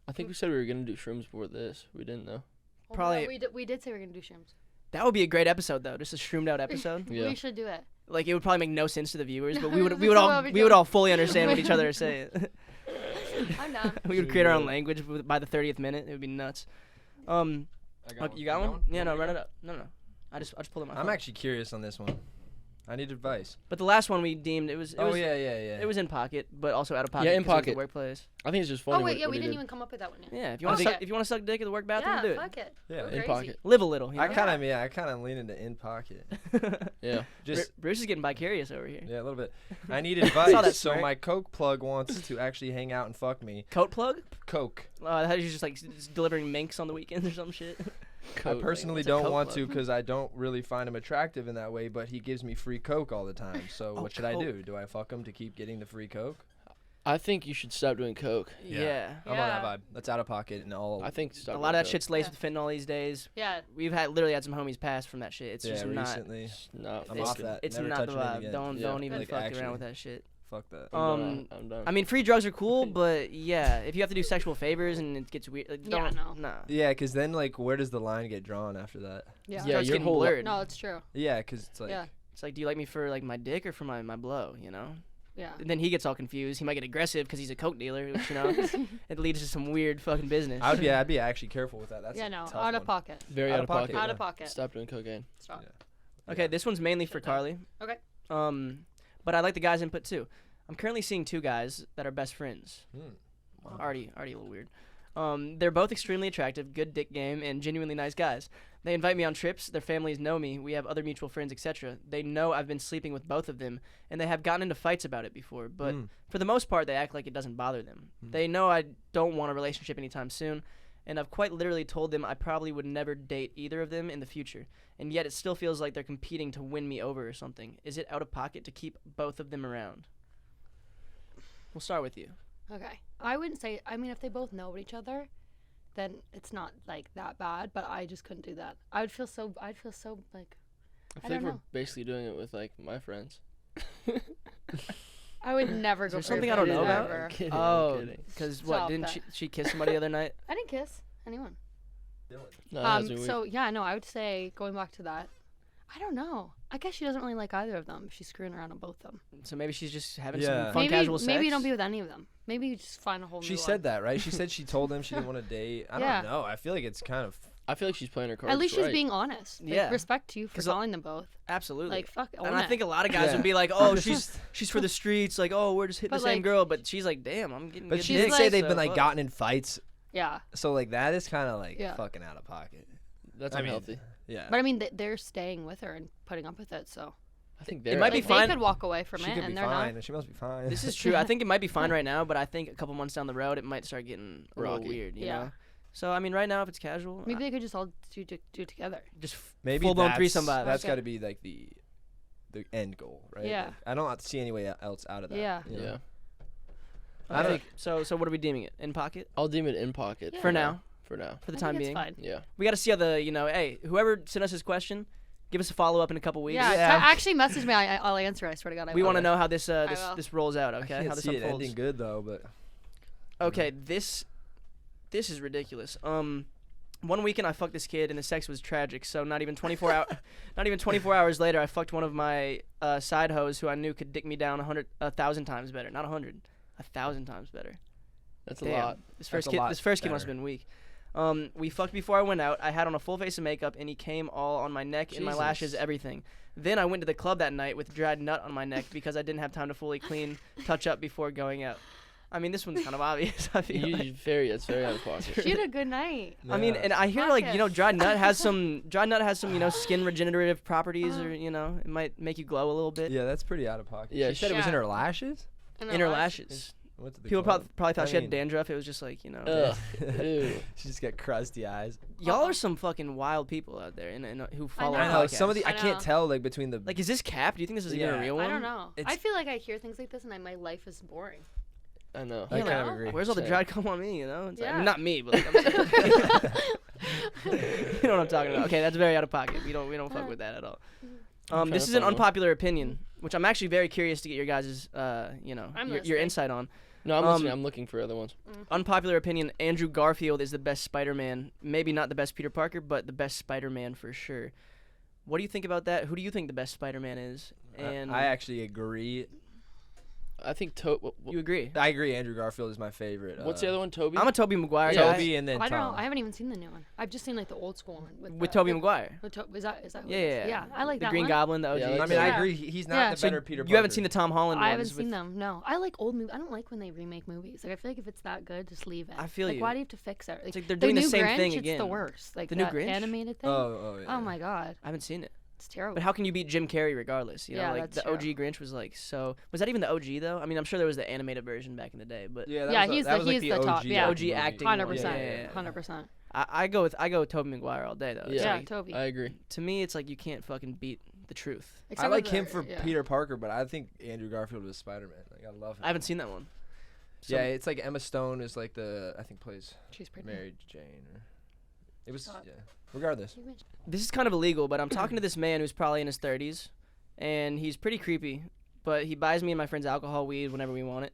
I think we said we were gonna do shrooms before this. We didn't though. Oh, Probably- no, we did say we were gonna do shrooms. That would be a great episode, though. Just a shroomed out episode. Yeah. We should do it. Like it would probably make no sense to the viewers, but we would That's we would what all we we would do. all fully understand what each other are saying. I'm down. We would create our own language by the 30th minute. It would be nuts. You got one? Yeah, no, run it up. No. I just pulled it my phone. I'm actually curious on this one. I need advice. But the last one we deemed it was Yeah. it was in pocket, but also out of pocket. Yeah, in 'cause it was pocket. the workplace. I think it's just funny. Oh wait, what, yeah, what we he didn't did. even come up with that one yet. Yeah, if you want to Okay. suck, if you want to suck dick at the work bathroom, Yeah, do it. fuck it. Yeah. We're In crazy. pocket. Live a little. You I know? kind of lean into in pocket. Yeah. Just Bruce is getting vicarious over here. yeah, a little bit. I need Saw that advice. So smirk. my Coke plug wants to actually hang out and fuck me. Coat plug? Coke. I thought you were just like just delivering minks on the weekends or some shit. I personally What's a don't Coke want plug? to because I don't really find him attractive in that way, but he gives me free Coke all the time. So Oh, what should I Coke. do? Do I fuck him to keep getting the free Coke? I think you should stop doing coke. Yeah. I'm on that vibe. That's out of pocket and all. I think stop. A lot of doing that coke. shit's laced Yeah. with fentanyl these days. Yeah. We've literally had some homies pass from that shit. It's yeah, just not. recently. It's not. I'm it's, off that. It's Never not the touching it vibe. again. Don't Yeah. even Like, fuck actually. around with that shit. Fuck that. I'm done. I mean, free drugs are cool, but yeah, if you have to do sexual favors and it gets weird, like, Yeah, don't, no. Nah. Yeah, because then like where does the line get drawn after that? Yeah. Yeah, Starts your getting whole blurred. No, it's true. Yeah, because it's like Yeah. It's like, do you like me for like my dick or for my blow? You know. Yeah. And then he gets all confused. He might get aggressive because he's a coke dealer, which, you know, it leads to some weird fucking business. I'd be actually careful with that. That's Yeah, a no, tough out of one. pocket. Very Out out of of pocket. pocket. Out of pocket. Stop doing cocaine. Stop. Yeah. Okay, this one's mainly for Carly. Okay. But I like the guys' input too. I'm currently seeing two guys that are best friends. Hmm. Already a little weird. They're both extremely attractive, good dick game, and genuinely nice guys. They invite me on trips. Their families know me. We have other mutual friends, etc. They know I've been sleeping with both of them, and they have gotten into fights about it before. But for the most part, they act like it doesn't bother them. They know I don't want a relationship anytime soon, and I've quite literally told them I probably would never date either of them in the future. And yet it still feels like they're competing to win me over or something. Is it out of pocket to keep both of them around? We'll start with you. Okay. I wouldn't say. I mean, if they both know each other, then it's not like that bad. But I just couldn't do that. I'd feel so like. I I feel like don't we're know. basically doing it with like my friends. I would never Is go. there for something a I don't date know about? ever. I'm kidding, Oh, I'm kidding. because what? Stop Didn't that. she kiss somebody the other night? I didn't kiss anyone. No, that's been weird. So yeah, no, I would say going back to that. I don't know. I guess she doesn't really like either of them. She's screwing around on both of them. So maybe she's just having Yeah. some fun maybe casual sex. maybe you don't be with any of them. Maybe you just find a whole. She new said one. that, right? She said she told him she didn't want to date. I Yeah. don't know. I feel like it's kind of. I feel like she's playing her cards At least right. she's being honest. Like, Yeah. Respect to you for 'Cause calling them both. Absolutely. Like fuck. and own I it. think a lot of guys Yeah. would be like, "Oh, she's for the streets." Like, "Oh, we're just hitting But, the same like- girl." But she's like, "Damn, I'm getting." But good she dick, did say they've so been like fuck." gotten in fights, Yeah. so like that is kind of like Yeah. fucking out of pocket. That's I mean, unhealthy. Yeah. But I mean, they're staying with her and putting up with it. So I think It they're might be like, fine. they could walk away from she it, could be and they're fine. not. She must be fine. This is true. I think it might be fine right now, but I think a couple months down the road, it might start getting a little Rocky. weird. You Yeah. know. So I mean, right now, if it's casual, Maybe they could just all do it together. just Maybe full blown that's- threesome vibes. That's Okay. got to be like the end goal, right? Yeah. Like, I don't see any way else out of that. Yeah. you know? Yeah. I don't. Okay, so what are we deeming it? In pocket I'll deem it in pocket. Yeah. for now, For now. for the I time think being. it's fine. Yeah. We got to see how hey, whoever sent us this question, give us a follow up in a couple weeks. Yeah. Actually, message me. I'll answer. I swear to God, I We will. want to know how this will. this rolls out. I Okay, can't how this see it unfolds. ending good though, but Okay, this is ridiculous. 1 weekend I fucked this kid and the sex was tragic. So not even 24 hours later, I fucked one of my side hoes who I knew could dick me down 1,000 times better. Not 100, 1,000 times better. That's a Damn. lot. This first a kid lot must have better. been weak. We fucked before I went out. I had on a full face of makeup, and he came all on my neck and my lashes, Jesus. everything. Then I went to the club that night with dried nut on my neck because I didn't have time to fully clean, touch up before going out. I mean, this one's kind of obvious. I feel like. It's very out of pocket. She had a good night. I mean, and I hear like dried nut has some skin regenerative properties, or it might make you glow a little bit. Yeah, that's pretty out of pocket. Yeah, she said it was in her lashes. In her lashes. Went to the People club. probably thought she had mean- dandruff. It was just like Ugh. Ew. She just got crusty eyes. y'all are some fucking wild people out there, and who follow. know. I our know podcast. some of the I I can't know. tell like between the Like, is this cap? Do you think this is even a Yeah. real one? I don't know. I It's- feel like I hear things like this and my life is boring. I know. I Yeah, kind like, of agree. Where's all the Same. dried cum on me? It's like, I mean, Yeah. not me, but like, I'm saying- you know what I'm talking about. Okay, that's very out of pocket. We don't fuck with that at all. trying This to is an follow. unpopular opinion, which I'm actually very curious to get your guys' your listening. insight on. No, I'm Um, listening. I'm looking for other ones. Unpopular opinion: Andrew Garfield is the best Spider-Man. Maybe not the best Peter Parker, but the best Spider-Man for sure. What do you think about that? Who do you think the best Spider-Man is? And I actually agree. I think you agree? I agree. Andrew Garfield is my favorite. what's the other one? Toby. I'm a Tobey Maguire guy. Toby and then I don't know. Tom. I haven't even seen the new one. I've just seen like the old school one With Tobey Maguire. Is that who Yeah, it is? yeah. I like the that Green one. Goblin, the OG. Yeah, I I like mean, I Yeah. agree. He's not Yeah. the So better Peter Parker. You haven't seen the Tom Holland I ones haven't with- seen them. No, I like old movies. I don't like when they remake movies. Like I feel like if it's that good, just leave it. I feel like, you. Why do you have to fix it? It's like they're doing the new same Grinch, thing it's again. the worst. Like The new that Grinch? animated thing. Oh, yeah. Oh my god, I haven't seen it. it's terrible. But how can you beat Jim Carrey regardless? Yeah, Like that's the OG true. Grinch was like so. Was that even the OG though? I mean, I'm sure there was the animated version back in the day, but Yeah, Yeah, was he's that the- was like he's the top, OG yeah. OG acting. Hundred one. percent, Yeah, yeah, yeah. 100%. I go with Tobey Maguire all day though. It's Yeah. Yeah, like, Toby. I agree. to me, it's like you can't fucking beat the truth. I Except like with him the- for yeah. Peter Parker, but I think Andrew Garfield was Spider-Man. Like I love him. I haven't seen that one. Yeah, it's like Emma Stone is like I think plays She's pretty. Mary Jane. Or it was Hot. yeah. Regardless. This is kind of illegal, but I'm talking to this man who's probably in his 30s, and he's pretty creepy. But he buys me and my friends alcohol, weed, whenever we want it.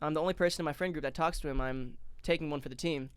I'm the only person in my friend group that talks to him. I'm taking one for the team.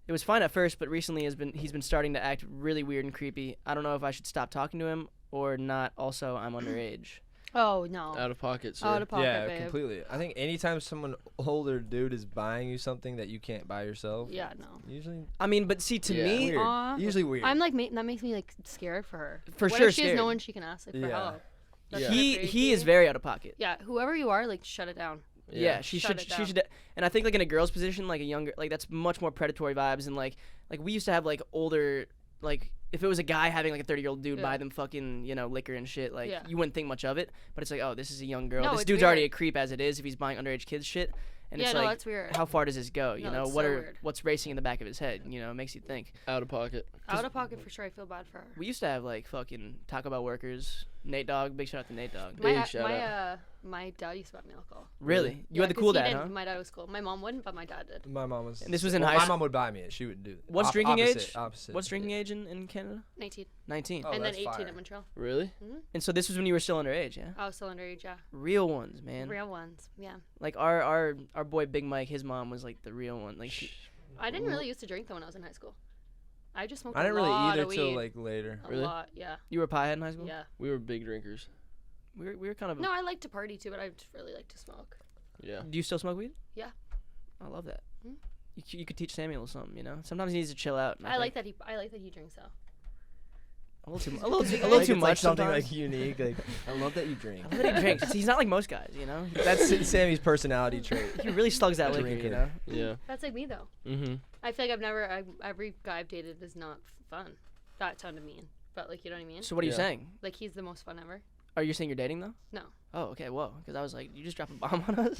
It was fine at first, but recently he's been starting to act really weird and creepy. I don't know if I should stop talking to him or not. Also, I'm underage. Oh no. Out of pocket, sir. Out of pocket, Yeah, babe. completely. I think anytime someone older dude is buying you something that you can't buy yourself, Yeah, no. usually I mean, but see, to Yeah. me, weird. Aw. Usually weird. I'm like that makes me like scared for her. For what sure if she has no scared. one she can ask like for Yeah. help? That's Yeah. kinda he crazy. is very out of pocket. Yeah, whoever you are, like shut it down. Yeah, she Shut should. it She should. And I think like in a girl's position, like a younger, like that's much more predatory vibes. And like we used to have like older, like if it was a guy having like a 30-year-old dude Yeah. buy them fucking liquor and shit, like Yeah. you wouldn't think much of it. But it's like, oh, this is a young girl. No, This it's dude's already a weird. creep as it is if he's buying underage kids shit. And Yeah, it's no, like, that's weird. how far does this go? You No, know, it's what so are weird. what's racing in the back of his head? It makes you think. Out of pocket. Out of pocket for sure. I feel bad for her. We used to have like fucking Taco Bell workers, Nate Dogg. Big shout out to Nate Dogg. Big shout out. My dad used to buy me alcohol. Really? You Yeah, had the 'cause cool he dad, didn't. huh? My dad was cool. My mom wouldn't, but my dad did. my mom was. And this was in well, high my school? mom would buy me it. She wouldn't do it. What's drinking opposite, age? Opposite. What's drinking age in Canada? 19. 19. Oh, and then that's 18 fire. at Montreal. Really? And so this was when you were still underage, yeah? I was still underage, yeah. Real ones, man. Real ones, yeah. Like our boy Big Mike, his mom was like the real one. Like she, I didn't really used to drink though when I was in high school. I just smoked I didn't a really lot either of till weed. like later. A Really? lot, yeah. you were a piehead in high school? Yeah. We were big drinkers. We were kind of. No, I like to party too, but I just really like to smoke. Yeah. Do you still smoke weed? Yeah. I love that. Mm. You could teach Samuel something, Sometimes he needs to chill out. and I like think that he drinks though. a little too, a little too, a Like, little it's too like much. something sometimes. like unique. Like I love that you drink. I love that he drinks. He's not like most guys, That's Sammy's personality trait. He really slugs that liquor, Drinker. Yeah. That's like me though. Mm-hmm. I feel like every guy I've dated is not fun. That sounded mean, but like you know what I mean. So what are you Yeah. saying? Like he's the most fun ever. Are you saying you're dating though? No. Oh, okay. Whoa. Because I was like, you just drop a bomb on us.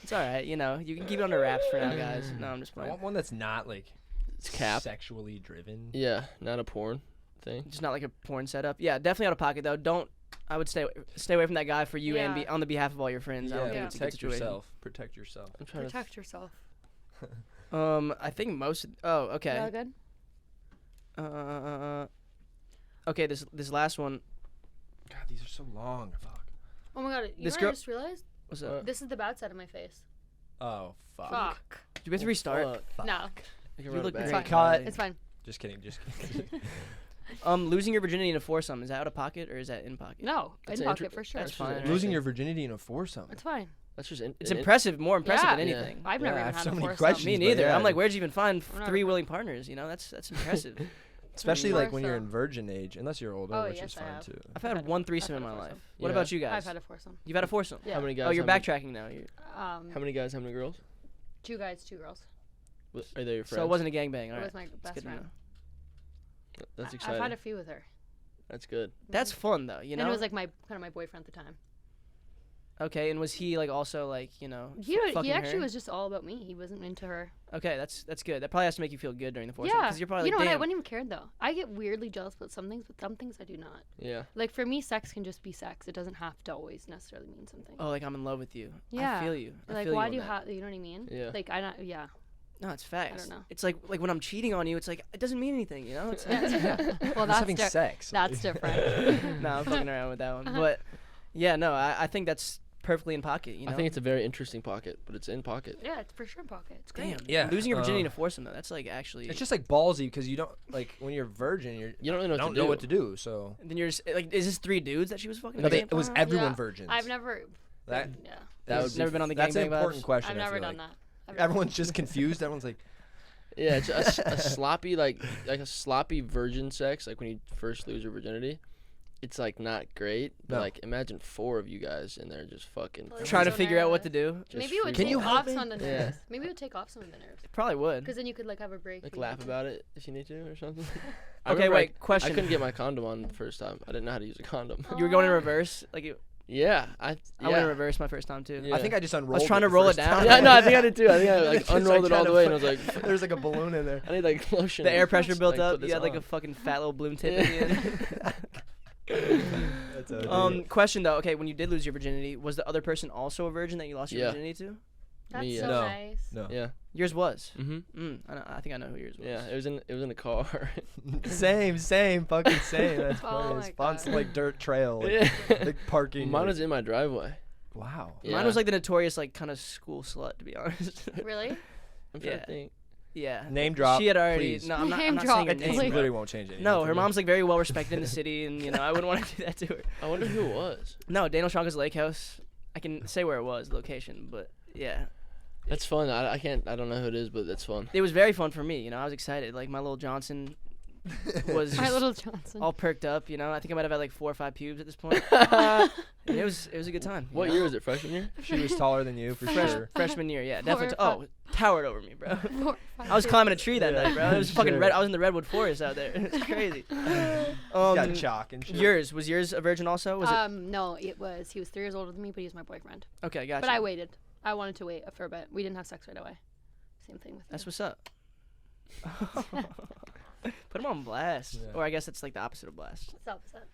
It's all right. You can keep it under wraps for now, guys. No, I'm just I playing. want one that's not like It's cap. sexually driven. Yeah. Not a porn thing. Just not like a porn setup. Yeah, definitely out of pocket though. Don't. I would stay away from that guy for you and Yeah. on the behalf of all your friends. I don't Yeah, think it's a good protect situation. yourself. Protect yourself. I'm trying Protect yourself. I think most. Oh, okay. Yeah, good. Okay, this last one. God, these are so long. Fuck. Oh my god, you This know what girl- I just realized? What's up? This is the bad side of my face. Oh fuck. Fuck. Do we have to restart? Fuck. No, I can You run look it back. great. Cut. Carly. it's fine. Just kidding. Just kidding. Losing your virginity in a foursome, is that out of pocket or is that in pocket? No, That's in an pocket for sure. That's fine. Losing your virginity in a foursome. It's fine. That's just It's impressive, more impressive Yeah. than Yeah. anything. I've never Yeah, I even have had so a many foursome. questions. Me but neither. yeah. I'm like, where'd you even find I've never- 3 willing partners? You know, that's impressive. Especially like when you're in Foursome. virgin age, unless you're older, Oh, which yes, is I fine have. too. I've I've had had one a threesome in my foursome. life. What Yeah. about you I've guys? had a foursome. You've had a foursome. Yeah. How many guys? Oh, you're how many- backtracking now. You're, How many guys? How many girls? 2 guys, 2 girls. Are they your friends? so it wasn't a gangbang. All It right. was my That's best good to friend. know. That's I've exciting. had a few with her. That's good. That's fun though, you know. And it was like my kind of my boyfriend at the time. Okay, and was he like also like He fucking actually her? was just all about me. He wasn't into her. Okay, that's good. That probably has to make you feel good during the foursome. Yeah, Because you're probably you know like, what? I damn. wouldn't even care though. I get weirdly jealous about some things, but some things I do not. Yeah. Like for me, sex can just be sex. It doesn't have to always necessarily mean something. Oh, like I'm in love with you. Yeah. I feel you. I Like feel why you do you on that. have? You know what I mean? Yeah. Like I don't. Yeah. No, it's facts. I don't know. It's like when I'm cheating on you, it's like it doesn't mean anything, you know? It's Well, Just that's having sex. That's different. no, I'm fucking around with that one. But yeah, no, I think that's perfectly in pocket, you know? I think it's a very interesting pocket, but it's in pocket. Yeah, it's for sure in pocket. It's great. Damn. Yeah, Losing your virginity in a foursome though, that's like actually It's just like ballsy because you don't like when you're virgin, You don't really know don't what to know do. what to do. So then you're just like, is this 3 dudes that she was fucking? no, Like, it was Yeah. everyone virgins. I've never. That Yeah. That You've would never be been on the that's an gangbang important vibes? question. I've I never feel done like. that. Everyone's just confused. Everyone's like, Yeah, it's a sloppy like a sloppy virgin sex. Like when you first lose your virginity, it's like not great. But No. like imagine 4 of you guys in there just fucking Well, Trying to so figure out what nervous. to do. just Maybe it would Can freaking you take help off me? some of the Yeah. nerves. Maybe it would take off some of the nerves. It probably would. Because then you could like have a break. like where you laugh can- about it if you need to or something. Okay, remember wait, I question. couldn't get my condom on the first time. I didn't know how to use a condom. You were going in Aw. reverse, like Yeah, I went in reverse my first time too. Yeah. I think I just unrolled. trying to the roll it first down. time. Yeah, no, I think I did too. I think I like Just, unrolled it all trying the to way and I was like, There's like a balloon in there. I need like lotion. The air pressure built Like, up. put this You had like a on. fucking fat little balloon tip at the end. That's OD. Question though. Okay, when you did lose your virginity, was the other person also a virgin that you lost your Yeah. virginity to? That's Me, so No. nice. No. Yeah. Yours was. Mm-hmm. I think I know who yours was. Yeah, it was in a car. Same, fucking same. That's Oh funny. my It's fun. God. Some like dirt trail, like, Yeah. like parking. Mine like- was in my driveway. wow. Yeah. Mine was like the notorious like kind of school slut, to be honest. Really? I'm trying Yeah. to think. Yeah. Name drop. She had already. please. No, I'm not Name saying her drop, It name. please. literally won't change anything. No, for her me. mom's like very well respected in the city, and I wouldn't want to do that to her. I wonder who it was. No, Daniel Shanka's lake house. I can say where it was, location, but yeah, That's fun. I don't know who it is, but that's fun. it was very fun for me. I was excited. Like my little Johnson was My just little Johnson. all perked up. I think I might have had like 4 or 5 pubes at this point. And it was a good time. What year was it? Freshman year? She was taller than you for Fresh, sure. freshman year, yeah, 4 or definitely. Towered over me, bro. 4, 5, I was 6. climbing a tree that night, bro. It was fucking Sure. red. I was in the redwood forest out there. It's crazy. Got chalk and shit. Was yours a virgin also? Was it? No, he was 3 years older than me, but he was my boyfriend. Okay, gotcha. But I waited. I wanted to wait for a bit. We didn't have sex right away. Same thing with That's you. what's up. Put him on blast, Yeah. or I guess it's like the opposite of blast. What's up? What's up?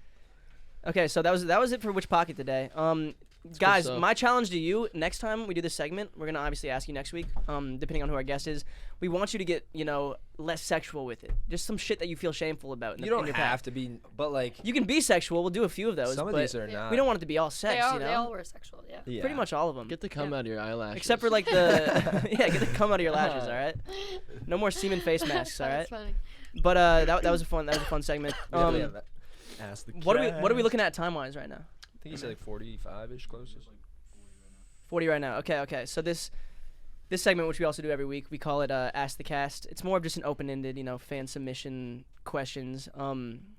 Okay, so that was it for Which Pocket today. Guys, stuff. my challenge to you next time we do this segment, we're gonna obviously ask you next week, depending on who our guest is. We want you to get less sexual with it, just some shit that you feel shameful about. You in don't your have past. to be, but like You can be sexual. We'll do a few of those. some of but these are not. we don't want it to be all sex. They all were sexual, yeah. Yeah. Pretty much all of them. Get the cum out of your eyelashes. Except for like the get the cum out of your lashes. All right. No more semen face masks. All right. That's funny. But that was a fun segment. Ask the What are we cat. looking at time wise right now? I think you said like 45ish closest. 40 right now. Okay. So this segment, which we also do every week, we call it Ask the Cast. It's more of just an open-ended, fan submission questions.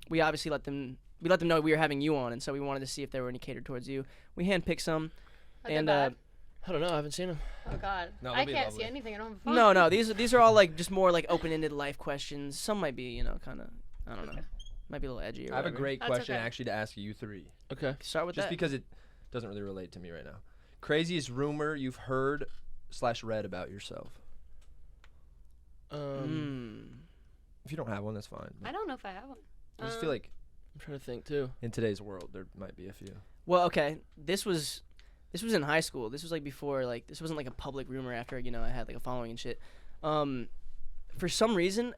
We obviously let them know we were having you on, and so we wanted to see if there were any catered towards you. We handpicked some, Are they and bad? I don't know. I haven't seen him. Oh God. No, I they'll be can't lovely. see anything. I don't have a phone. no, these are all like just more like open-ended life questions. Some might be, kind of, I don't know, might be a little edgy. Or I have a whatever. great That's question okay. actually to ask you 3. Okay. Start with Just that. because it doesn't really relate to me right now. Craziest rumor you've heard / read about yourself. If you don't have one, that's fine. I don't know if I have one. I just feel like I'm trying to think too. in today's world there might be a few. Well, okay. This was in high school. This was like before, like this wasn't like a public rumor after I had like a following and shit. For some reason,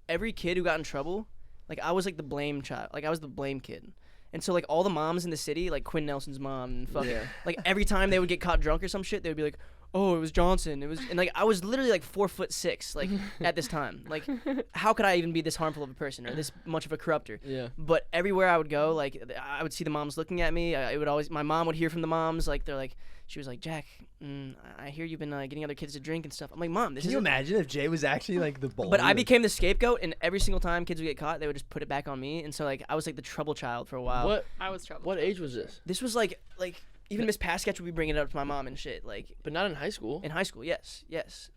every kid who got in trouble, like I was like the blame child. Like I was the blame kid. And so like all the moms in the city, like Quinn Nelson's mom and fucking Yeah. like every time they would get caught drunk or some shit, they would be like, oh, it was Johnson. It was, and like I was literally like 4'6", like at this time. Like, how could I even be this harmful of a person or this much of a corrupter? Yeah. But everywhere I would go, like I would see the moms looking at me. My mom would hear from the moms, like they're like, she was like, Jack, I hear you've been getting other kids to drink and stuff. I'm like, Mom, this Can is. you imagine if Jay was actually like the bully? But I became the scapegoat, and every single time kids would get caught, they would just put it back on me, and so like I was like the trouble child for a while. What? I was trouble. What age was this? This was like even Miss Pasketch would be bringing it up to my mom and shit, like. But not in high school. In high school, yes.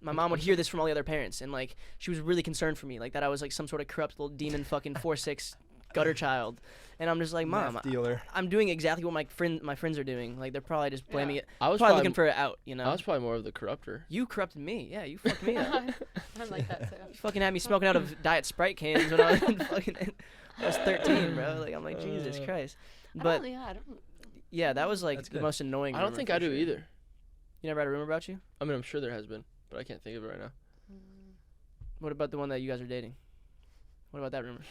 My mom would hear this from all the other parents, and like she was really concerned for me, like that I was like some sort of corrupt little demon fucking 4'6" gutter child, and I'm just like, Mom, I'm doing exactly what my friends are doing. Like they're probably just blaming it. I was probably looking for it out, you know. I was probably more of the corrupter. You corrupted me, yeah. You fucked me up. I'm like that too. You fucking had me smoking out of Diet Sprite cans when I was I was 13, bro. Like I'm like Jesus Christ. But I don't. yeah, that was like That's the good. most annoying. I don't rumor think for I do sure. either. You never had a rumor about you? I mean, I'm sure there has been, but I can't think of it right now. What about the one that you guys are dating? What about that rumor?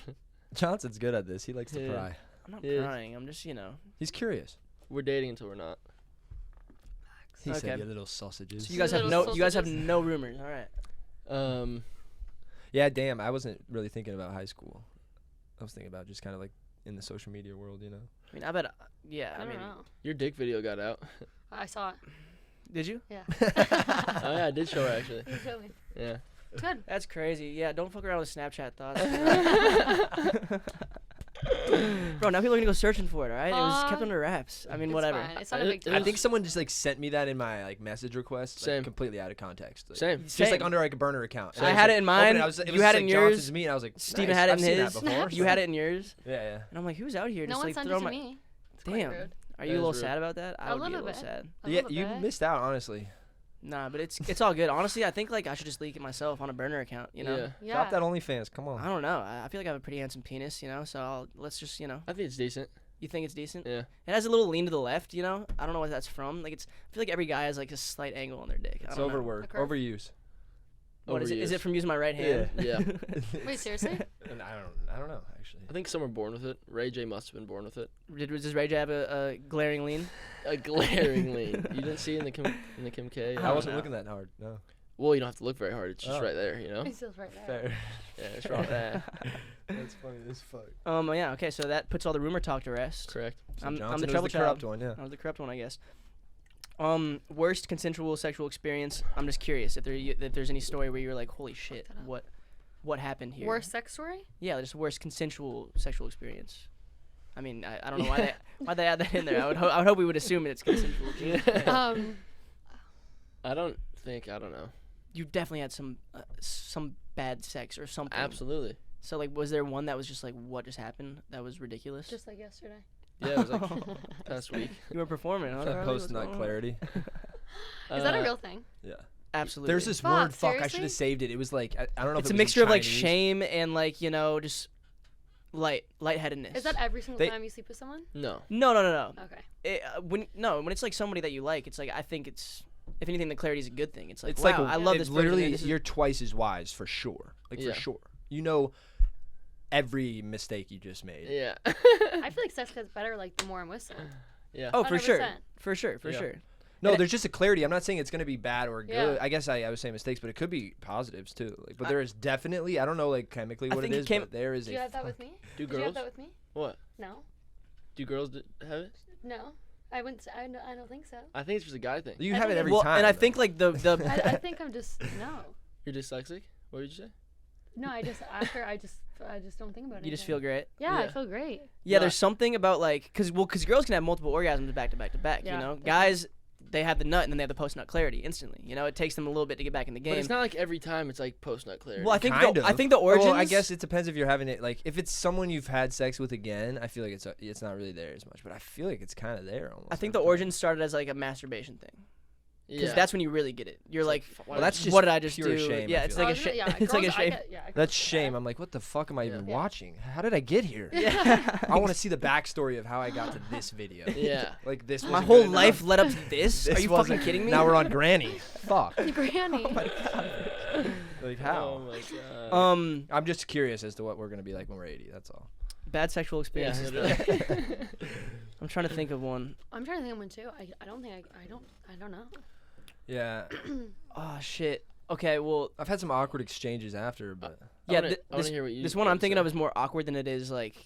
Johnson's good at this. He likes to Yeah. pry. I'm not Yeah. prying. I'm just, you know. He's curious. We're dating until we're not. He Okay. said, "You little sausages." So you guys have Little you guys have sausages. no rumors. All right. Yeah, damn. I wasn't really thinking about high school. I was thinking about just kind of like in the social media world, you know. I mean, I bet. Yeah. I I don't mean, know. Your dick video got out. I saw it. did you? Yeah. Oh yeah, I did show her actually. You showed me. Yeah. Good. That's crazy. Yeah. Don't fuck around with Snapchat thoughts. Bro, now people are gonna go searching for it. All right. It was kept under wraps. I mean, It's whatever. fine. It's not a big deal. I think someone just like sent me that in my like message request, like, Same. completely out of context. Like, Same. Just like Same. under like a burner account. I had it in mine. You had it in yours. Johnson's me, and I was like, Steven nice, had it I've in seen his. that before. You had it in yours. Yeah. And I'm like, who's out here? No just one like sent throw it to my. me. It's quite Damn. rude. Are you That a little is sad about that? I A would be a little little bit. sad. A Yeah, little you bit. missed out, honestly. Nah, but it's all good. Honestly, I think like I should just leak it myself on a burner account. You know. Yeah. Yeah. Drop that OnlyFans. Come I on. don't know. I feel like I have a pretty handsome penis, you know. So let's just, you know. I think it's decent. You think it's decent? Yeah. It has a little lean to the left, you know. I don't know what that's from. Like I feel like every guy has like a slight angle on their dick. I It's don't know. overwork, A curve? overuse. What is it? Is Overused. it from using my right hand? Yeah. Wait, seriously? And I don't know actually. I think some are born with it. Ray J must have been born with it. Does Ray J have a glaring lean? A glaring lean. You didn't see it in the Kim K? I I don't wasn't know. looking that hard. No. Well, you don't have to look very hard. It's just Oh. right there, you know? It's just right there. Fair. Yeah, it's right there. That's funny as fuck. Yeah. Okay. So that puts all the rumor talk to rest. Correct. So I'm Johnson the was trouble the corrupt child. one, yeah. I was the corrupt one, I guess. Worst consensual sexual experience. I'm just curious if there's any story where you're like, holy shit, that up. what happened here? Worst sex story? Yeah, just worst consensual sexual experience. I mean, I don't know why they add that in there. I would hope we would assume it's consensual. I don't know. You definitely had some bad sex or something. Absolutely. So like, was there one that was just like, what just happened? That was ridiculous. Just like yesterday. Yeah, it was like past week. You were performing, huh? Carly? Post What's nut going on? clarity. Is that a real thing? Yeah. Absolutely. There's this Fuck, word. Fuck. I seriously? should have saved it. It was like I don't know. It's if a it was in mixture of like Chinese. shame and like, you know, just lightheadedness. Is that every single They- time you sleep with someone? No. No. Okay. When it's like somebody that you like, it's like I think it's, if anything, the clarity is a good thing. It's like, It's wow, like I love it's this person, literally and this is- you're twice as wise for sure. Like Yeah. for sure. You know every mistake you just made. Yeah. I feel like sex gets better like the more I'm with someone. Yeah. Oh, for sure, 100%. for sure, for Yeah. sure. No, And there's just a clarity. I'm not saying it's gonna be bad or good. Yeah. I guess I was saying mistakes, but it could be positives too. Like, but there is definitely I don't know like chemically I what it think it is, came- but there is Did you a have that with me? Do Did you have girls? that with me? What? No. Do girls have it? No. I wouldn't. I don't think so. I think it's just a guy thing. you I have think it every Well, time. and I though. think like the I think I'm just no. You're dyslexic? What did you say? No, I just after I just don't think about it. you just feel great. Yeah, I Yeah. feel great. Yeah, No, there's something about like, cause girls can have multiple orgasms back to back to back. Yeah, You know, definitely. guys, they have the nut and then they have the post nut clarity instantly. You know, it takes them a little bit to get back in the game. But it's not like every time it's like post nut clarity. Well, I think Kind the, I of. think the origins. Well, I guess it depends if you're having it like if it's someone you've had sex with again. I feel like it's not really there as much, but I feel like it's kind of there almost. I think the every time. origins started as like a masturbation thing, because yeah. that's when you really get it. You're like, Well, that's just what did I just pure do? shame, Yeah, I it's feel like a like. shame. Yeah, It's like a girls, I shame. get- yeah, I can That's see shame. that. I'm like, what the fuck am I even Yeah. watching? How did I get here? Yeah. I want to see the backstory of how I got to this video. Yeah. Like this. My wasn't whole good enough. life led up to this. Are This you fucking wasn't- kidding me? Now we're on Granny. Fuck. Granny. Like Oh how? my god. I'm just curious as to what we're gonna be like when we're 80. That's all. Bad sexual Yeah, experiences. literally. I'm trying to think of one. I'm trying to think of one too. I don't think I don't know. Yeah. Oh shit. Okay, well, I've had some awkward exchanges after, but I yeah. wanna hear what you This one I'm have to thinking say. of is more awkward than it is like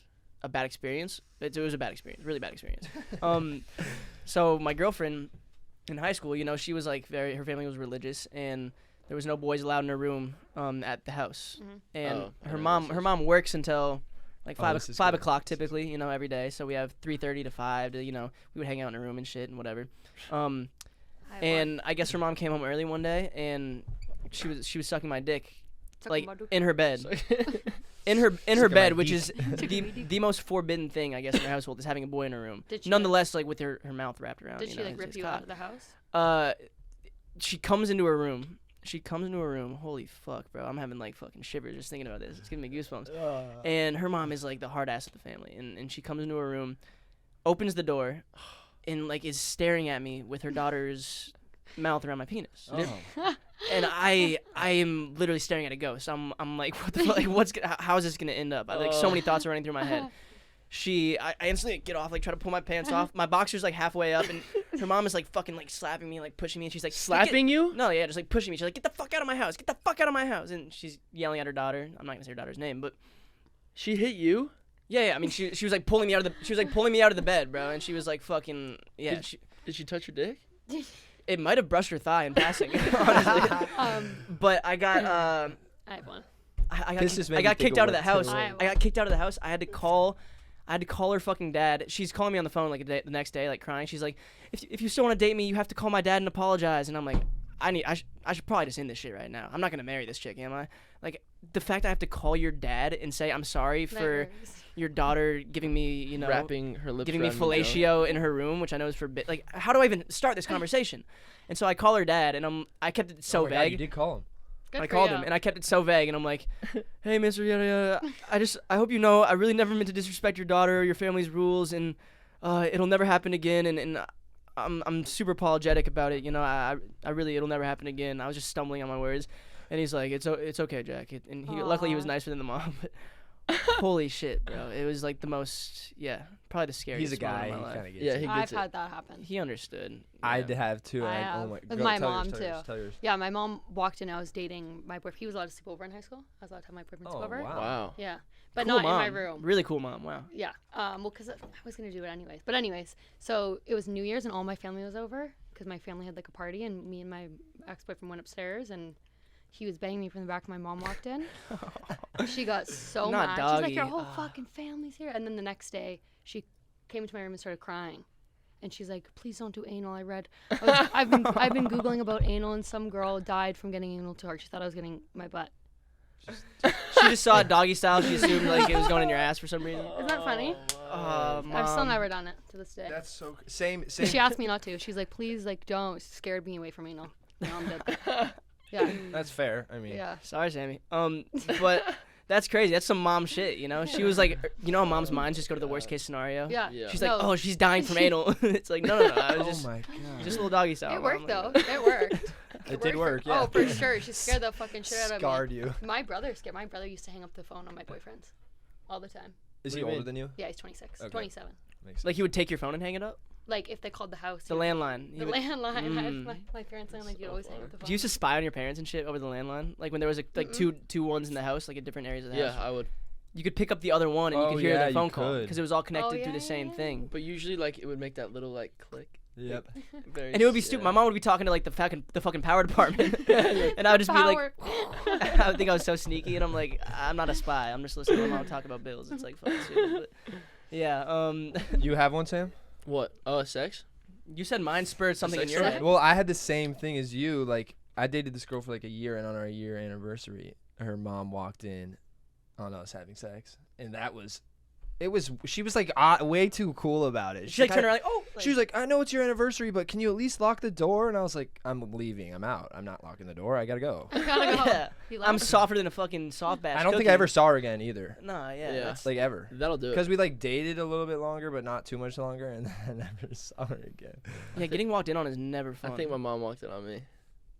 a bad experience. It was a bad experience, really bad experience. So my girlfriend in high school, you know, she was like her family was religious, and there was no boys allowed in her room at the house. And Oh, I her know mom this her is- mom works until like this is 5 good. o'clock typically, you know, every day. So we have 3:30 to 5 to, you know, we would hang out in her room and shit and whatever. And I guess her mom came home early one day, and she was sucking my dick like in her bed. In her Sucking bed, my which dick. is the most forbidden thing, I guess, in her household is having a boy in her room. Did she, Nonetheless, like with her mouth wrapped around. Did you she know, like rip his you cock. out of the house? She comes into her room. Holy fuck, bro! I'm having like fucking shivers just thinking about this. It's giving me goosebumps. And her mom is like the hard ass of the family, and she comes into her room, opens the door, and like is staring at me with her daughter's mouth around my penis. And I am literally staring at a ghost. I'm like, what the fuck? Like, how is this gonna end up? Like so many thoughts are running through my head. I instantly get off, like try to pull my pants off. My boxer's like halfway up, and her mom is like fucking like slapping me, like pushing me, and she's like Slapping you? No, yeah, just like pushing me. She's like, get the fuck out of my house, get the fuck out of my house, and she's yelling at her daughter. I'm not gonna say her daughter's name, but She hit you? yeah. I mean, she was like pulling me out of the bed, bro, and she was like fucking yeah. Did she touch your dick? It might have brushed her thigh in passing, honestly. But I got I have one. I This just got, made I me got think kicked of out of the what house. Taylor- I got kicked out of the house. I had to call her fucking dad. She's calling me on the phone like the next day, like crying. She's like, if you still want to date me, you have to call my dad and apologize. And I'm like, I should probably just end this shit right now. I'm not gonna marry this chick, am I? Like the fact I have to call your dad and say I'm sorry for your daughter giving me, you know, Wrapping her lips giving me around your junk? fellatio in her room, which I know is forbidden. Like, how do I even start this conversation? And so I call her dad, and I kept it so oh my God, vague. you did call him. Good I for called you. him, and I kept it so vague, and I'm like, hey, Mr. Yada Yada, I hope you know, I really never meant to disrespect your daughter or your family's rules, and it'll never happen again, and I'm super apologetic about it, you know, I really, it'll never happen again. I was just stumbling on my words, and he's like, it's okay, Jack, and luckily he was Aw. nicer than the mom, but holy shit, bro, it was like the most, probably the scariest He's a guy. moment He of my life. kind of gets Yeah, it. he I've gets it. had that happen. He understood. I'd yeah. have too. I Oh have. my. With Go, my tell mom, yours, tell yours, too. tell yours. Yeah, my mom walked in. I was dating my boyfriend. He was allowed to sleep over in high school. I was allowed to have my boyfriend sleep Oh, over. wow. Wow. Yeah, but Cool not mom. in my room. Really cool mom, wow. Yeah. Well, because I was gonna do it anyways. But anyways, so it was New Year's and all my family was over because my family had like a party and me and my ex-boyfriend went upstairs and he was banging me from the back. My mom walked in. She got so Not mad. She's like, "Your doggy. whole fucking family's here." And then the next day, she came into my room and started crying. And she's like, "Please don't do anal." I've been googling about anal, and some girl died from getting anal too hard. She thought I was getting my butt. She just saw it doggy style. She assumed like it was going in your ass for some reason. Isn't that funny? I've still never done it to this day. That's so same. But she asked me not to. She's like, "Please, like, don't." She scared me away from anal. Now I'm dead. Yeah. That's fair. I mean, Yeah. Sorry, Sammy. But that's crazy. That's some mom shit, you know? She was like, you know how mom's minds just go to the worst case scenario? Yeah. Yeah. She's No. like, oh, she's dying from anal. It's like, no. I was Oh just my God. just a little doggy style. It I'm worked like, though. It worked. It did work. Yeah. Oh, for sure. She scared the fucking shit out of me. Scarred you. My brother scared. My brother used to hang up the phone on my boyfriends all the time. Is What he do you older mean? than you? Yeah, he's 26, Okay. 27. Makes sense. Like he would take your phone and hang it up? Like if they called the house. The he would- landline. He The would- landline. Mm. My parents saying like you'd So always hang up the phone. Do you used to spy on your parents and shit over the landline? Like when there was like two ones in the house, like at different areas of the Yeah, house? I would. You could pick up the other one and you Oh, could hear yeah, their you phone call could. because it was all connected yeah, through the same yeah. thing. But usually, like, it would make that little, like, click. Yep. Very And it would be yeah. stupid. My mom would be talking to like the fucking power department, and I would just be like, I would think I was so sneaky, and I'm like, I'm not a spy. I'm just listening to my mom talk about bills. It's like fucking stupid. But yeah. You have one, Sam? What? Sex? You said mine spurred something in Sex your drive? head. Well, I had the same thing as you. Like, I dated this girl for like a year, and on our year anniversary, her mom walked in on us having sex, and she was like way too cool about it. She like turned around like, oh. She was like, I know it's your anniversary, but can you at least lock the door? And I was like, I'm leaving. I'm out. I'm not locking the door. I gotta go. You gotta go. Yeah. You I'm left. softer than a fucking soft bash. I don't think cookie. I ever saw her again either. Nah, yeah. Yeah. That's, Like ever. That'll do it. Because we like dated a little bit longer, but not too much longer, and then I never saw her again. yeah, getting walked in on is never I fun. think my mom walked in on me.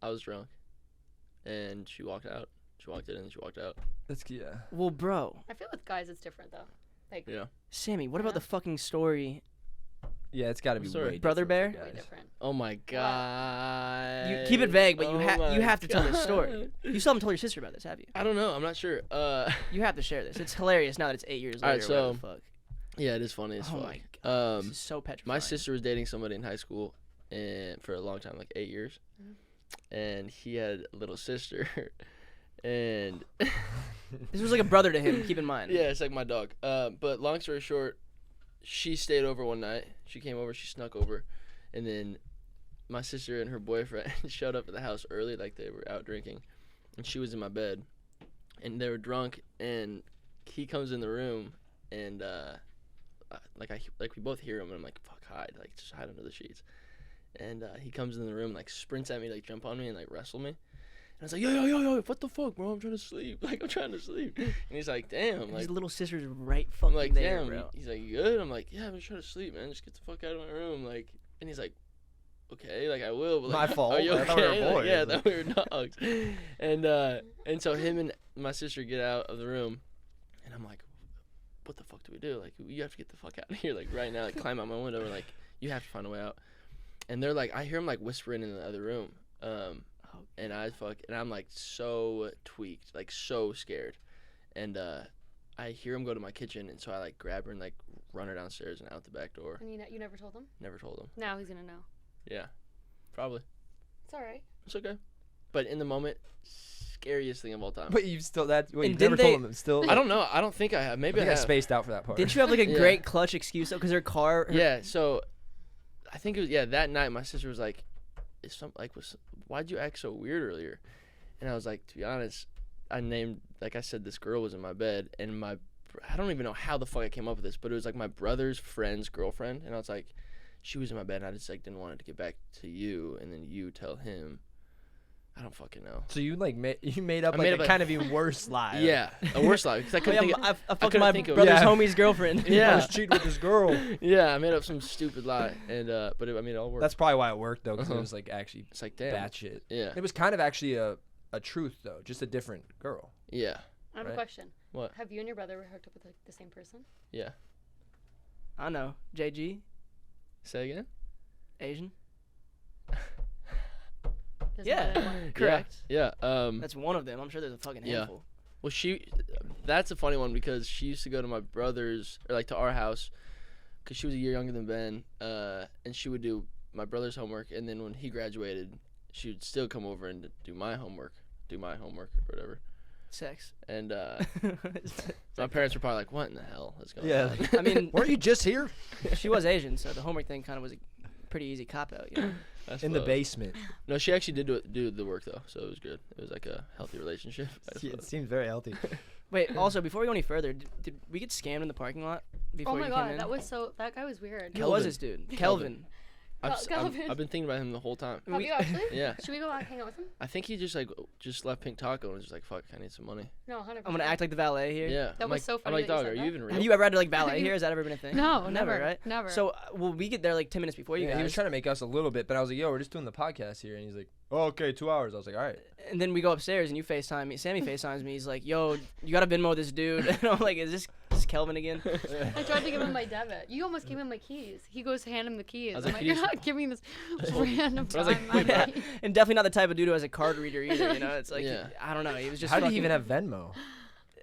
I was drunk. And she walked out. She walked in and she walked out. That's yeah. Well, bro, I feel with guys it's different though. Like Yeah. Sammy, what about Yeah. the fucking story Yeah, it's got to be Sorry. way Brother different Bear? for Way guys. different. Oh my god. You keep it vague, but you my have to tell this story. God. You still haven't told your sister about this, have you? I don't know. I'm not sure. You have to share this. It's hilarious now that it's 8 years later. Alright, or whatever so- the fuck. Yeah, it is funny as Oh fuck. my god. This Um, is so petrifying. my sister was dating somebody in high school, and for a long time, like 8 years, and he had a little sister, and This was like a brother to him. Keep in mind. yeah, it's like my dog. But long story short, she stayed over one night. She came over. She snuck over, and then my sister and her boyfriend showed up at the house early, like they were out drinking, and she was in my bed, and they were drunk, and he comes in the room, and we both hear him, and I'm like, fuck, hide, like just hide under the sheets, and he comes in the room, like sprints at me, like jump on me, and like wrestle me. And I was like, yo, what the fuck, bro? I'm trying to sleep. Like, I'm trying to sleep. And he's like, damn. His Like, little sister's right I'm fucking like, there, damn. bro. He's like, you good? I'm like, yeah, I'm just trying to sleep, man. Just get the fuck out of my room. Like, and he's like, okay, like I will. But, like, My fault. Are you okay? I thought we were Like, boys. yeah, I thought we were dogs. And so him and my sister get out of the room, and I'm like, what the fuck do we do? Like, you have to get the fuck out of here, like right now. Like, climb out my window, and like, you have to find a way out. And they're like, I hear him like whispering in the other room. And I'm like so tweaked, like so scared, and I hear him go to my kitchen, and so I like grab her and like run her downstairs and out the back door. And you never told him? Never told him. Now he's gonna know. Yeah, probably. It's all right. It's okay. But in the moment, scariest thing of all time. But you still that. Wait, And you never didn't told them. Still. I don't know. I don't think I have. Maybe I I think I have. spaced out for that part. Didn't you have like a Yeah. great clutch excuse though? Because her car. Yeah. So, I think it was that night. My sister was like, why'd you act so weird earlier? And I was like, to be honest, I said this girl was in my bed, and I don't even know how the fuck I came up with this, but it was like my brother's friend's girlfriend, and I was like, she was in my bed, and I just like didn't want it to get back to you, and then you tell him. I don't fucking know. So you like made up I like made a up, like- kind of even worse lie. Yeah, a worse lie, because I Oh, couldn't yeah, think. I fucked couldn't my think of- brother's Yeah. homie's girlfriend. I Yeah, was cheating with this girl. yeah, I made up some stupid lie, and but it all worked. That's probably why it worked though, because Uh-huh. it was like actually It's like damn. batshit. Yeah, It was kind of actually a truth though, just a different girl. yeah, I have Right. a question. What? Have you and your brother hooked up with like the same person? yeah. I know. JG, Say again. Asian. There's Yeah. more than one. Correct. Yeah. That's one of them. I'm sure there's a fucking Yeah. handful. Well, that's a funny one because she used to go to my brother's or like to our house, because she was a year younger than Ben, and she would do my brother's homework, and then when he graduated, she would still come over and do my homework or whatever. Sex. And my parents were probably like, "What in the hell is going Yeah. on?" I mean, Weren't you just here? she was Asian, so the homework thing kind of was a pretty easy cop out. You know? I In the suppose. basement. No, she actually did do the work though, so it was good. It was like a healthy relationship. I It suppose. seems very healthy. Wait. Also, before we go any further, did we get scammed in the parking lot before Oh my you god, came in? that guy was weird. Who was Kelvin. this dude? Kelvin. Kelvin. Calvin. I've been thinking about him the whole time. Have you actually? Yeah. Should we go out and hang out with him? I think he just left Pink Taco and was just like, "Fuck, I need some money." No, 100%. I'm gonna act like the valet here. Yeah. That I'm was like, so I'm funny like, that you dog, said are you that. even real? Have you ever had to like valet here? Has that ever been a thing? No, never, never, right? never. So, well, we get there like 10 minutes before you Yeah, guys. he was trying to make us a little bit, but I was like, "Yo, we're just doing the podcast here," and he's like, "Oh, okay, 2 hours." I was like, "All right." And then we go upstairs and you FaceTime me. Sammy FaceTimes me. He's like, "Yo, you gotta Venmo this dude." And I'm like, "Is this Kelvin again?" I tried to give him my debit. You almost gave him my keys. He goes to hand him the keys. I was I'm like, like, "Can you're you not giving this random But I was like, time my Yeah. money." And definitely not the type of dude who has a card reader either. You know, it's like Yeah. I don't know. He was just. How did he fucking- even have Venmo?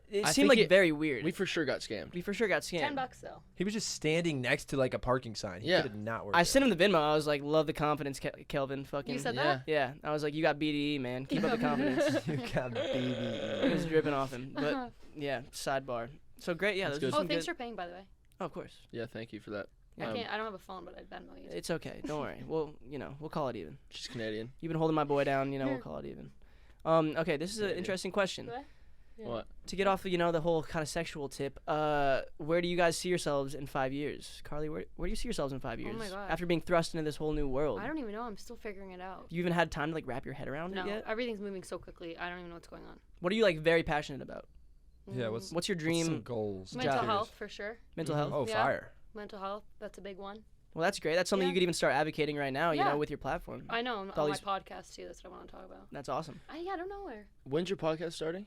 It I seemed think like very weird. We for sure got scammed. We for sure got scammed. $10 though. He was just standing next to like a parking sign. He Yeah. could have not worked. I sent him the Venmo. I was like, "Love the confidence, Kelvin." Fucking. You said Yeah. that? Yeah. I was like, "You got BDE, man. Keep up the confidence." You got baby. It was dripping off him. But yeah, sidebar. So great. Yeah, That's those good. are Oh, some thanks good. for paying, by the way. Oh, of course. Yeah, thank you for that. Yeah. I don't have a phone, but I'd Venmo you. It's okay. Don't worry. We'll call it even. She's Canadian. You've been holding my boy down. We'll call it even. Okay, this is an Good idea. interesting question. What? Yeah. What? To get off, the whole kind of sexual tip. Where do you guys see yourselves in 5 years, Carly? Where do you see yourselves in 5 years? Oh my God. After being thrust into this whole new world, I don't even know. I'm still figuring it out. you even had time to like wrap your head around No, it yet? everything's moving so quickly. I don't even know what's going on. What are you like very passionate about? Yeah, Mm. what's What's your some dream? goals? mental job? health for sure. Mental Mhm. health. Oh, Yeah. fire. Mental health, that's a big one. Well, that's great. That's something Yeah. you could even start advocating right now. Yeah. With your platform. I know. all On my these- podcast too. That's what I want to talk about. That's awesome. I don't know where. When's your podcast starting?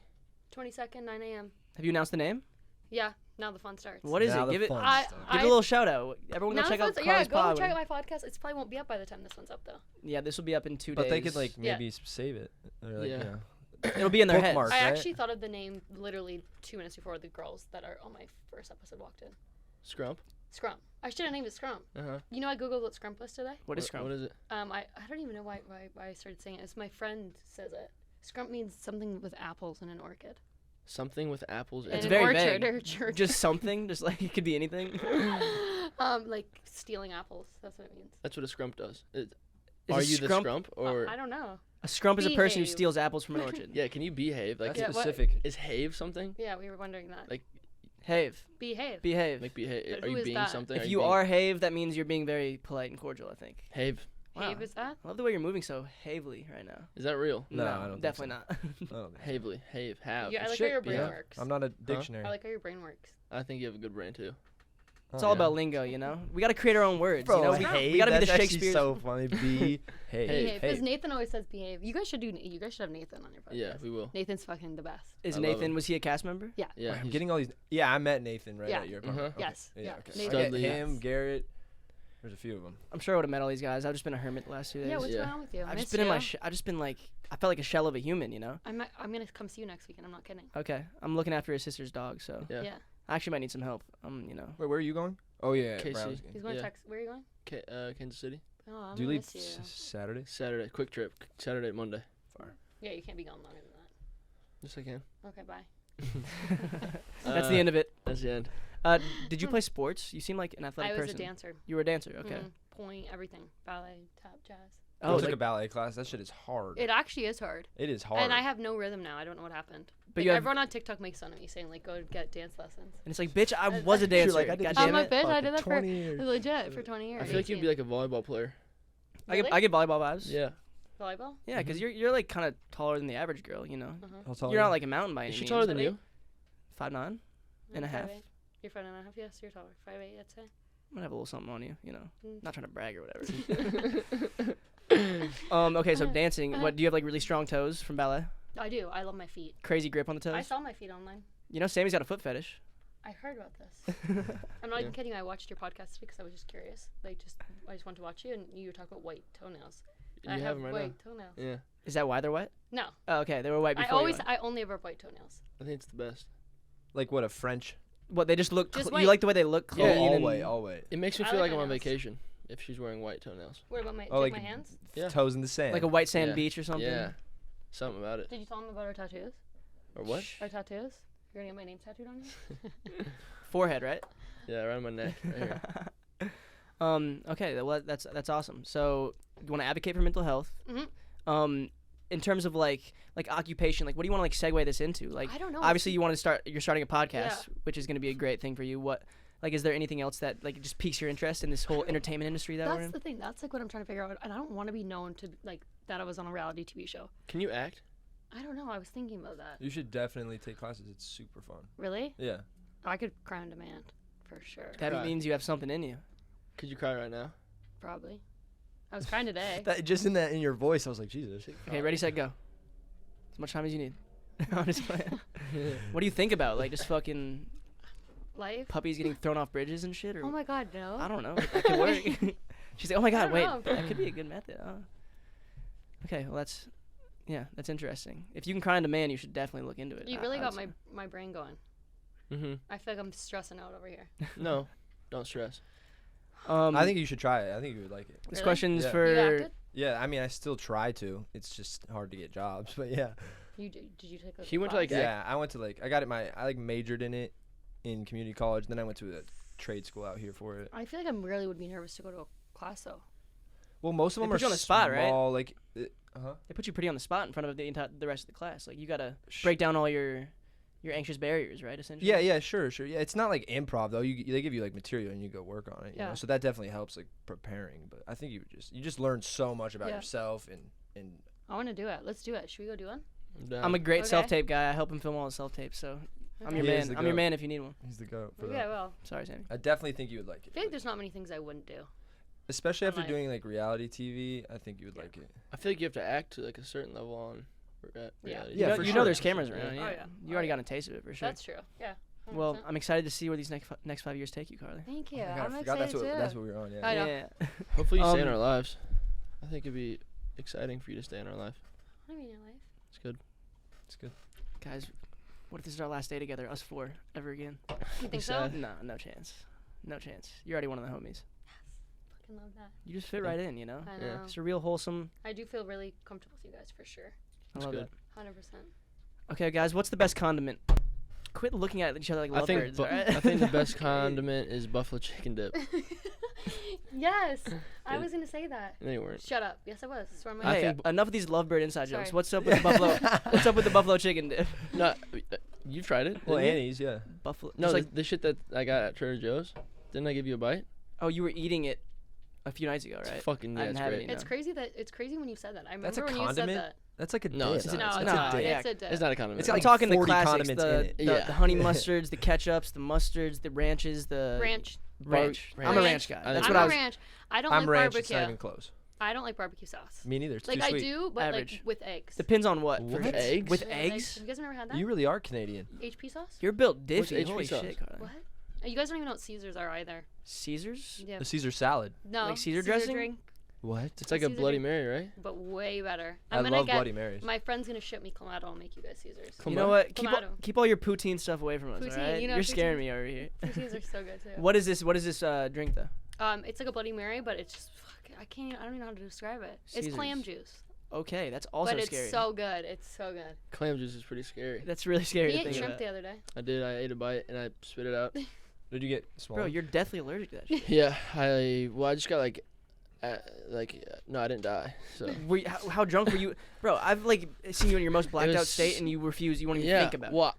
22nd, 9 a.m. Have you announced the name? Yeah, Now the fun starts. What is Now it? the Give it. fun I- starts. Give it a little shout out. Everyone go Now check the out fun Carly's starts. Yeah, pod. go check out my podcast. It probably won't be up by the time this one's up, though. Yeah, this will be up in 2 days. But they could like Yeah. maybe save it. Or, like, Yeah. you know. It'll be in their heads. Bookmark. I Right? actually thought of the name literally 2 minutes before the girls that are on my first episode walked in. Scrump. Scrum. I should have named it Scrum. Uh-huh. You know, I googled what Scrump was today. What is scrum? What is it? I don't even know why I started saying it. It's my friend says it. Scrump means something with apples and an orchid. Something with apples. It's And very an orchard vague. or church. Just something. Just like it could be anything. Like stealing apples. That's what it means. That's what a scrump does. Is Are a you the scrump? scrump or? I don't know. A scrump is a person who Behave. steals apples from an orchard. Yeah. Can you behave? Like, That's Yeah, what- specific. is have something? Yeah, we were wondering that. Like- Have. Behave. Behave. Like behave? But Are who you is being that? something? If you being- are have, that means you're being very polite and cordial, I think. have, Wow. Behave is that? I love the way you're moving so havely right now. is that real? No, I don't think definitely so. not. I don't think so. Havely, have. Yeah, I like shit, how your brain yeah. works. I'm not a dictionary. I like how your brain works. I think you have a good brain too. It's Oh, all yeah. about lingo, you know. We got to create our own words. Bro, you know, hey, we got to be that's the actually Shakespeare. so funny. Behave. Behave. Because Hey. Nathan always says behave. You guys should have Nathan on your podcast. Yeah, we will. Nathan's fucking the best. Is I love Nathan? him. Was he a cast member? Yeah, I'm he's- getting all these. Yeah, I met Nathan right Yeah. at your apartment. Mhm. Okay. Yes, Yeah. yeah. Okay. Nathan- I get Studley. him, Garrett. There's a few of them. I'm sure I would have met all these guys. I've just been a hermit the last 2 days. Yeah, what's Yeah. going on with you? I've Miss just been in my. you. I've just been like. I felt like a shell of a human, you know. I'm gonna come see you next week, and I'm not kidding. Okay, I'm looking after his sister's dog, so Yeah. Yeah. I actually might need some help. You know. Wait, where are you going? Oh yeah, KC. Browns game. He's going Yeah. to Texas. Where are you going? Kansas City. Oh, I'm Do you gonna leave miss you. Saturday? Saturday, quick trip. Saturday, Monday. Yeah, you can't be gone longer than that. Yes, I can. Okay, bye. That's the end of it. That's the end. Did you play sports? You seem like an athletic I was person. a dancer. You were a dancer. Okay. Point, everything. Ballet, tap, jazz. I Oh, took like- a ballet class. That shit is hard. It actually is hard. It is hard. And I have no rhythm now. I don't know what happened. But Like, you have- everyone on TikTok makes fun of me saying, like, go get dance lessons. And it's like, bitch, I You're was a dancer. like, I did God that damn I'm a it. bitch. I Fucking did that for 20 years. legit for 20 years. I feel like you'd be like a volleyball player. Really? I get volleyball vibes. Yeah. volleyball. Yeah, because you're like kind of taller than the average girl, you know. How tall You're are not you? like a mountain by any Is she means. taller than But you? 5'9". And a half. 5'8". You're 5'9". Yes, you're taller. 5'8", I'd say. I'm gonna have a little something on you, you know. Mm. Not trying to brag or whatever. Okay, so dancing. What do you have like really strong toes from ballet? I do. I love my feet. Crazy grip on the I toes. saw my feet online. You know, Sammy's got a foot fetish. I heard about this. I'm not even kidding. I watched your podcast because I was just curious. I just wanted to watch you, and you talk about white toenails. You I have have them right white now. toenails. Yeah. Is that why they're white? No, Oh, okay, they were white before. I only ever have white toenails. I think it's the best. Like what, a French? What they just look. Just you white. like the way they look Yeah, clean. all and- white, all white. It makes me I feel like like I'm my on nails. vacation if she's wearing white toenails. What about my Oh, take like my hands? Yeah. Toes in the sand. Like a white sand Yeah. beach or something. Yeah. Something about it. Did you tell them about our tattoos? Or what? Our tattoos? You're gonna get my name tattooed on you? Forehead, right? Yeah, around my neck. Right here. Okay, well that's awesome. So you want to advocate for mental health. Mhm. In terms of like occupation, like what do you want to like segue this into? Like I don't know. obviously you want to start. You're starting a podcast, Yeah. which is going to be a great thing for you. What like is there anything else that like just piques your interest in this whole entertainment industry that we're That's in? the thing. That's like what I'm trying to figure out. And I don't want to be known to like that I was on a reality TV show. Can you act? I don't know. I was thinking about that. You should definitely take classes. It's super fun. Really? Yeah. I could cry on demand, for sure. That Right. means you have something in you. Could you cry right now? Probably. I was crying today. That just in your voice, I was like, Jesus. Okay, ready, set, go. As much time as you need. I'm just playing. What do you think about like just fucking Life. puppies getting thrown off bridges and shit? Or Oh my God, no. I don't know. That could work. She's like, oh my God, don't wait, know. that could be a good method. Okay, well that's interesting. If you can cry on demand, you should definitely look into it. You I- really I got would my brain going. Mm-hmm. I feel like I'm stressing out over here. No, don't stress. say. I think you should try it. I think you would like it. this Really? question's Yeah. You for. acted? Yeah, I mean, I still try to. It's just hard to get jobs, but yeah. Did you take a He went to, class? like, Yeah, I went to I majored in it in community college. Then I went to a trade school out here for it. I feel like I really would be nervous to go to a class though. Well, most of They them put are you on the spot, right? small, like, They put you pretty on the spot in front of the rest of the class. Like you gotta break down all your anxious barriers, right? Essentially. Yeah, sure. Yeah, it's not like improv though. They give you like material and you go work on it. You Yeah. know? So that definitely helps like preparing. But I think you just learn so much about Yeah. yourself and I want to do it. Let's do it. Should we go do one? I'm down. I'm a great Okay. self-tape guy. I help him film all his self-tapes, so I'm Okay. your He is man. the I'm your goat. man if you need one. he's the goat for Okay, that. well, Sorry, Sammy. I definitely think you would like it. I feel like there's not many things I wouldn't do. Especially after Like- doing like reality TV, I think you would like it. I feel like you have to act to like a certain level on reality. Yeah, You know, for you know sure. there's cameras around. Yeah. Yeah. Oh, yeah. You already got a taste of it for sure. That's true. Yeah. Well, I'm excited to see where these next 5 years take you, Carly. Thank you. Oh my God, I'm I forgot excited too. that's what we were on. Yeah. I know. Yeah. Hopefully you stay in Um, our lives. I think it'd be exciting for you to stay in our life. I mean, your life. It's good. It's good. Guys, what if this is our last day together, us 4, ever again? You think so? sad. No, no chance. No chance. You're already one of the homies. Fucking love that. You just fit right in, you know? I Yeah. know. It's a real wholesome. I do feel really comfortable with you guys for sure. I That's love good. it. 100%. Okay, guys, what's the best condiment? Quit looking at each other like I think lovebirds, alright? I think the best condiment is buffalo chicken dip. Yes, I Yeah. was gonna say that. No, you weren't. Shut up. Yes, I was. Swear on my I Hey, think enough of these lovebird inside jokes. Sorry. What's up with the buffalo? What's up with the buffalo chicken dip? No, you've tried it. Well, didn't you? Annie's, yeah. Buffalo. No, just the, like the shit that I got at Trader Joe's. Didn't I give you a bite? oh, you were eating it a few nights ago, It's right? fucking I yeah, didn't it's have it, great. you know. It's crazy when you said that. I remember That's a when you condiment? said That's like a No, dip. it's It's not. a- that. it's No, not, yeah. it's a dip. It's not a condiment. It's I'm like talking the 40 classics, condiments the, in it. the, Yeah. the honey mustards, the ketchups, the mustards, the ranches, the ranch. ranch. Ranch. I'm a ranch Ranch. guy. I That's think what I'm I a was. ranch. I don't I'm like ranch. It's not barbecue. even close. I don't like barbecue sauce. Me neither. It's Like too I sweet. do, but Average. like with eggs. Depends on what. What? For sure. Eggs? With With eggs? Have you guys never had that? You really are Canadian. HP sauce? You're built What's diffy. HP Holy sauce? shit, Carly. What? You guys don't even know what Caesars are either. Caesars? Yeah. A Caesar salad. No. Like Caesar dressing? drink, What? It's like a Caesar Bloody drink. Mary, right? but way better. I I'm gonna love get Bloody Marys. my friend's gonna ship me Clamato and make you guys Caesars. You know what? Clamato. Keep all your poutine stuff away from us, Poutine, alright? you know, You're scaring poutine. me over here. Poutines are so good too. What is this? What is this drink though? It's like a Bloody Mary, but it's just I don't even know how to describe it. Caesars. It's clam juice, Okay, that's also but it's scary. so good. It's so good. Clam juice is pretty scary. That's really scary We to ate think shrimp about. the other day. I did. I ate a bite and I spit it out. Did you get small? Bro, you're deathly allergic to that shit. Yeah, I just got no, I didn't die. So Were you, how drunk were you? Bro, I've like seen you in your most blacked out was- state and you refuse. You won't even yeah, think about it. well,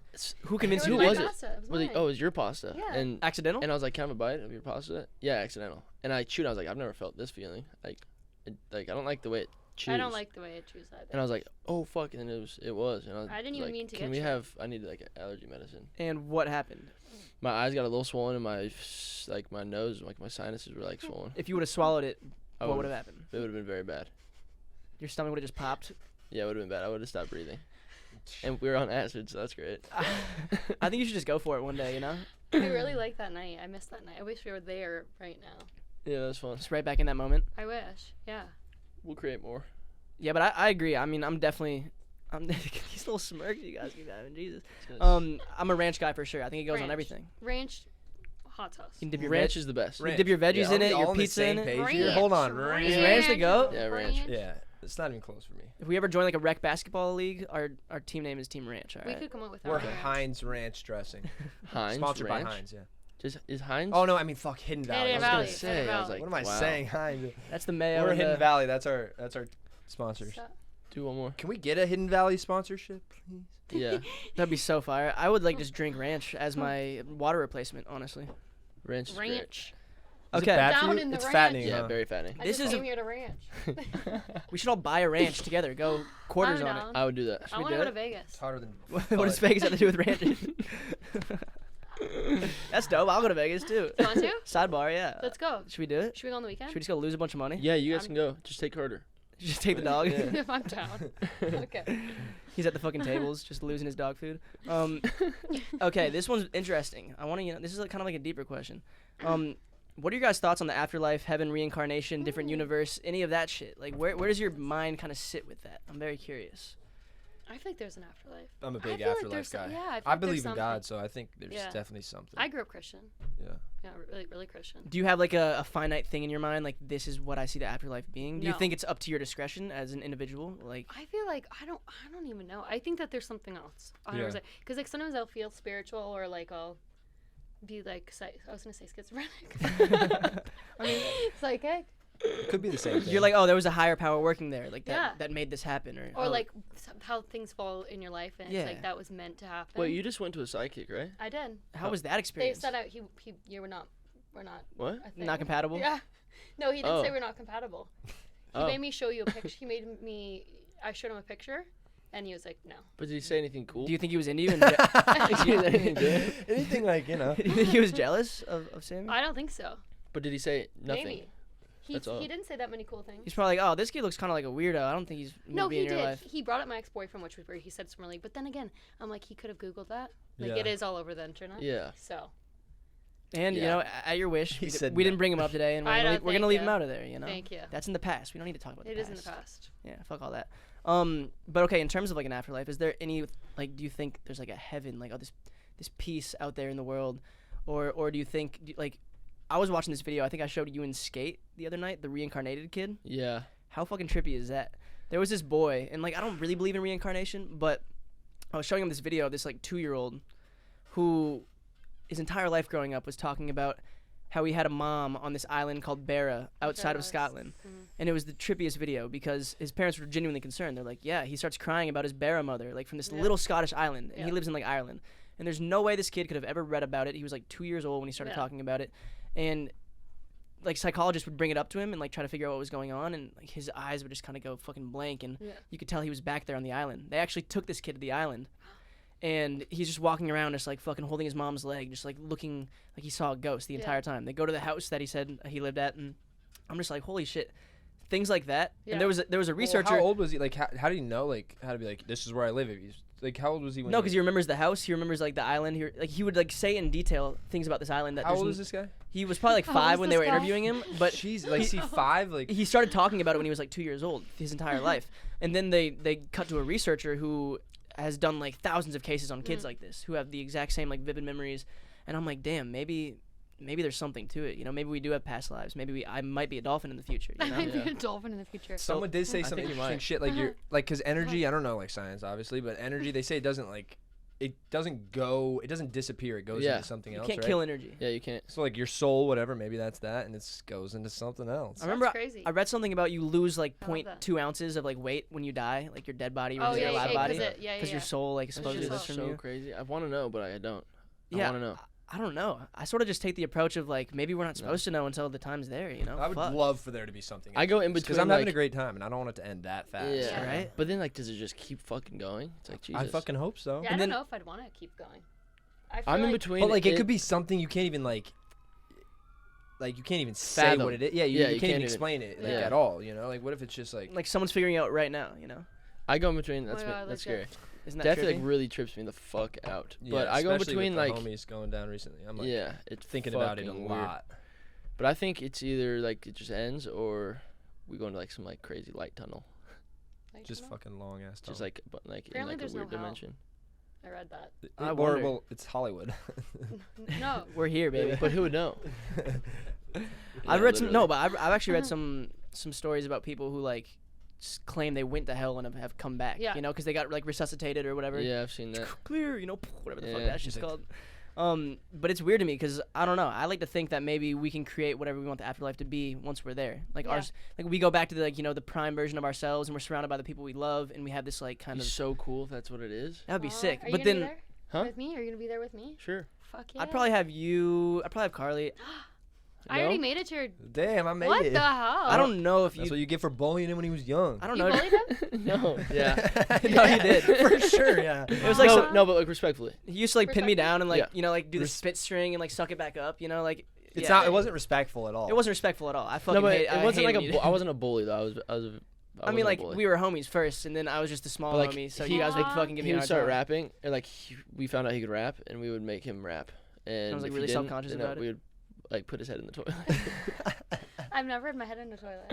Who convinced Who you? my was it? pasta. It was was it? mine. Oh, it was your pasta. Yeah. And Accidental? I was like, can I have a bite of your pasta? Yeah, accidental. And I chewed. I was like, I've never felt this feeling. Like I don't like the way it chews. I don't like the way it chews either. And I was like, oh fuck, and then it was. And I didn't even like, mean to Can get we you. have? I needed like allergy medicine. And what happened? My eyes got a little swollen, and my nose, like my sinuses were like swollen. If you would have swallowed it, I what would would've- have happened? It would have been very bad. Your stomach would have just popped. Yeah, it would have been bad. I would have stopped breathing. And we were on acid, so that's great. I think you should just go for it one day, you know? I really like that night. I missed that night. I wish we were there right now. Yeah, that's fun. Just right back in that moment. I wish. Yeah. We'll create more. Yeah, but I agree. I mean, I'm these little smirks you guys keep having, Jesus. Yes. I'm a ranch guy for sure. I think it goes on Ranch. everything. Ranch, hot sauce. You can dip your Ranch is the best. You dip your veggies Yeah, in are it, we your all on the pizza same in it. page here? Hold on, Ranch. Is ranch the goat? Yeah, ranch. Yeah, it's not even close for me. If we ever join like a rec basketball league, our team name is Team Ranch. All We right. could come up with We're our ranch. Heinz Ranch dressing. Heinz Sponsored ranch? by Heinz, yeah. Just is Heinz? Oh no, I mean fuck Hidden Valley. Hidden I was Valley. gonna say, Hidden I was Valley. like, what am I wow. saying? Heinz. That's the mayo. We're and Hidden the- Valley. That's our sponsors. So- Do one more. Can we get a Hidden Valley sponsorship, please? Yeah. That'd be so fire. I would like just drink ranch as my water replacement, honestly. Ranch is great. ranch. Is Okay. it bad for Down you? in the It's ranch. fattening. Yeah, huh? very fattening. I This just is a- came here to ranch. We should all buy a ranch together. Go quarters I'm on down. I would do that. I we want to do go it? to Vegas. It's harder than. it. What does Vegas have to do with ranches? That's dope. I'll go to Vegas too. You want to? Sidebar, yeah. Let's go. Should we do it? Should we go on the weekend? Should we just go lose a bunch of money? Yeah, you guys I'm- can go. Just take Carter. Just take the dog. Yeah. If I'm down. Okay. He's at the fucking tables, just losing his dog food. Okay, this one's interesting. I want to, this is kind of like a deeper question. What are your guys' thoughts on the afterlife, heaven, reincarnation, different universe, any of that shit? Like, where does your mind kind of sit with that? I'm very curious. I feel like there's an afterlife. I'm a I big feel like afterlife there's guy. some- yeah, I feel I like there's believe in something. God, so I think there's Yeah. definitely something. I grew up Christian. Yeah. Yeah, really, really Christian. Do you have like a finite thing in your mind, like this is what I see the afterlife being? Do you No. think it's up to your discretion as an individual? Like, I feel like I don't even know. I think that there's something else. Yeah. Because like sometimes I'll feel spiritual or like I'll be like I was gonna say schizophrenic. I mean, Psychic. It could be the same thing. you're like, oh, there was a higher power working there, like that Yeah. that made this happen, or Or oh, like how things fall in your life and Yeah. it's like that was meant to happen. Wait, you just went to a psychic, right? I did. how was that They experience? said out we're not What? a thing. Not compatible. Yeah. No, he didn't say Oh. we're not compatible. He Oh. made me show you a picture. I showed him a picture, and he was like, no. But did he say anything cool? Do you think he was into you? And Anything like, you know. do you think he was jealous of Sammy? I don't think so. But did he say nothing? Maybe. That's all. He didn't say that many cool things. He's probably like, oh, this kid looks kind of like a weirdo. I don't think he's No, be he in your did. life. He brought up my ex-boyfriend, which was weird. He said some really, but then again, I'm like, he could have Googled that. Like, Yeah. it is all over the internet. Yeah. So. And, you Yeah. know, at your wish, He said we no. didn't bring him up today, and I know, we're going to thank leave him you. out of there, you know? Thank you. That's in the past. We don't need to talk about It the is past. in the past. Yeah, fuck all that. But okay, in terms of like an afterlife, is there any like do you think there's like a heaven, like this peace out there in the world, or do you think like I was watching this video, I think I showed you in Skate the other night, the reincarnated kid. Yeah. How fucking trippy is that? There was this boy, and like I don't really believe in reincarnation, but I was showing him this video of this like 2-year-old who his entire life growing up was talking about how he had a mom on this island called Barra outside of Scotland. And it was the trippiest video because his parents were genuinely concerned. They're like, yeah, he starts crying about his Barra mother, like from this little Scottish island, and he lives in like Ireland. And there's no way this kid could have ever read about it. He was like 2 years old when he started talking about it. And like psychologists would bring it up to him and like try to figure out what was going on, and like his eyes would just kind of go fucking blank, and you could tell he was back there on the island. They actually took this kid to the island. And he's just walking around, just like fucking holding his mom's leg, just like looking like he saw a ghost the entire time. They go to the house that he said he lived at, and I'm just like, holy shit, things like that. And there was a researcher. Well, how old was he? Like, how did he know? Like, how to be like, this is where I live? If he's like, how old was he when? No, because he remembers the house. He remembers like the island. He would like say in detail things about this island. That How old is this guy? He was probably like 5 when they were interviewing him, but Jeez, like, is he 5? Like, he started talking about it when he was like 2 years old, his entire life. And then they cut to a researcher who has done like thousands of cases on kids like this who have the exact same like vivid memories, and I'm like, damn, maybe there's something to it, you know? Maybe we do have past lives. Maybe I might be a dolphin in the future, you I know? might be a dolphin in the future. someone did say I something think you interesting might. shit. Like, you're like, because energy, I don't know, like science obviously, but energy, they say it doesn't disappear. It goes into something You else. can't right? kill energy. Yeah, you can't. So like your soul, whatever, maybe that's that, and it goes into something else. I remember That's crazy. I read something about you lose like I love that. 0.2 ounces of like weight when you die, like your dead body Oh versus yeah, your alive body, because your soul like That's supposedly just lives from so you. crazy. I want to know, but I don't. I Yeah, want to know. I don't know. I sort of just take the approach of like maybe we're not supposed to know until the time's there, you know? I would Fuck. love for there to be something. I go in because between, I'm having like- a great time, and I don't want it to end that fast. Yeah. Right? But then, like, does it just keep fucking going? It's like, Jesus. I fucking hope so. Yeah, And I then- don't know if I'd want to keep going. I feel I'm in like between. But like it could be something you can't even like you can't even say Fathom. what it is. Yeah, you Yeah, can't you even can't explain it like yeah. at all. You know, like what if it's just like Someone's figuring out right now, you know? I go in between. Oh That's my God, that's like scary. Isn't that Definitely trippy? like really trips me the fuck out. yeah, But I go in especially between with like the homies going down recently. I'm like yeah, it's thinking about it a fucking weird. lot. But I think it's either like it just ends or we go into like some like crazy light tunnel, Just fucking long ass. just like but like in Apparently like a there's no weird hell. dimension. I read that. I or wonder. well, it's Hollywood. No. We're here, baby. But who would know? I've Yeah, read some literally. but I've actually read some stories about people who like claim they went to hell and have come back, Yeah. you know, because they got like resuscitated or whatever. Yeah, I've seen that. Clear, you know, whatever the fuck Yeah. that shit's called. But it's weird to me because I don't know. I like to think that maybe we can create whatever we want the afterlife to be once we're there. Like Yeah. ours, like we go back to the like the prime version of ourselves and we're surrounded by the people we love and we have this like kind Be of so cool if that's what it is. that would be Aw, sick. Are you But gonna then be there Huh? with me? Are you gonna be there with me? Sure. Fuck yeah. I'd probably have you. I'd probably have Carly. I already made it to your. Damn, I made What it. the hell? I don't know if That's you. what you get for bullying him when he was young. I don't You know. bullied him? No. Yeah. No, you did. for sure. Yeah. It was like no, some, no, but like respectfully. he used to like pin me down and like Yeah. like do the spit string and like suck it back up. You know, like It's yeah. not. It wasn't respectful at all. It wasn't respectful at all. I fucking No, but hate, it wasn't like hated a. you. I wasn't a bully though. I was I mean, wasn't like a bully. we were homies first, and then I was just the small But, like, homie. So he- you guys would Aw. fucking give me he a would hard start time. rapping, and like we found out he could rap, and we would make him rap. And was, like, if he really didn't, self-conscious then, about it. We would like put his head in the toilet. I've never had my head in a toilet.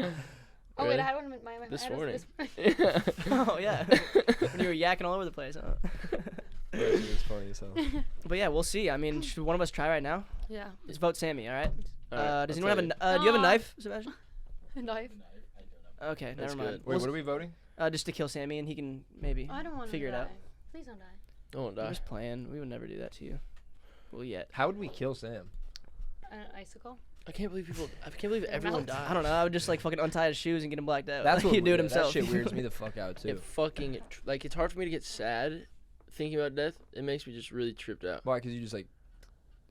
Oh wait, Really? I had one in my This head was morning. this morning. Oh yeah, when you were yakking all over the place. Huh? It's funny as hell. But yeah, we'll see. I mean, should one of us try right now? Yeah. Let's vote Sammy. All right. All right, Does I'll anyone have tell a? Do you have a Aw. knife, Sebastian? Knife. Okay, That's never mind. good. Wait, what are we voting? Just to kill Sammy, and he can maybe I don't want to figure it die. out. Please don't die. I won't I'm die. just playing. We would never do that to you. Well, yet. How would we kill Sam? An icicle. I can't believe people. I can't believe everyone mouth. dies. I don't know. I would just like fucking untie his shoes and get him blacked out. That's what he'd do it that himself. shit weirds me the fuck out too. It fucking like it's hard for me to get sad thinking about death. It makes me just really tripped out. Why? Because you just like,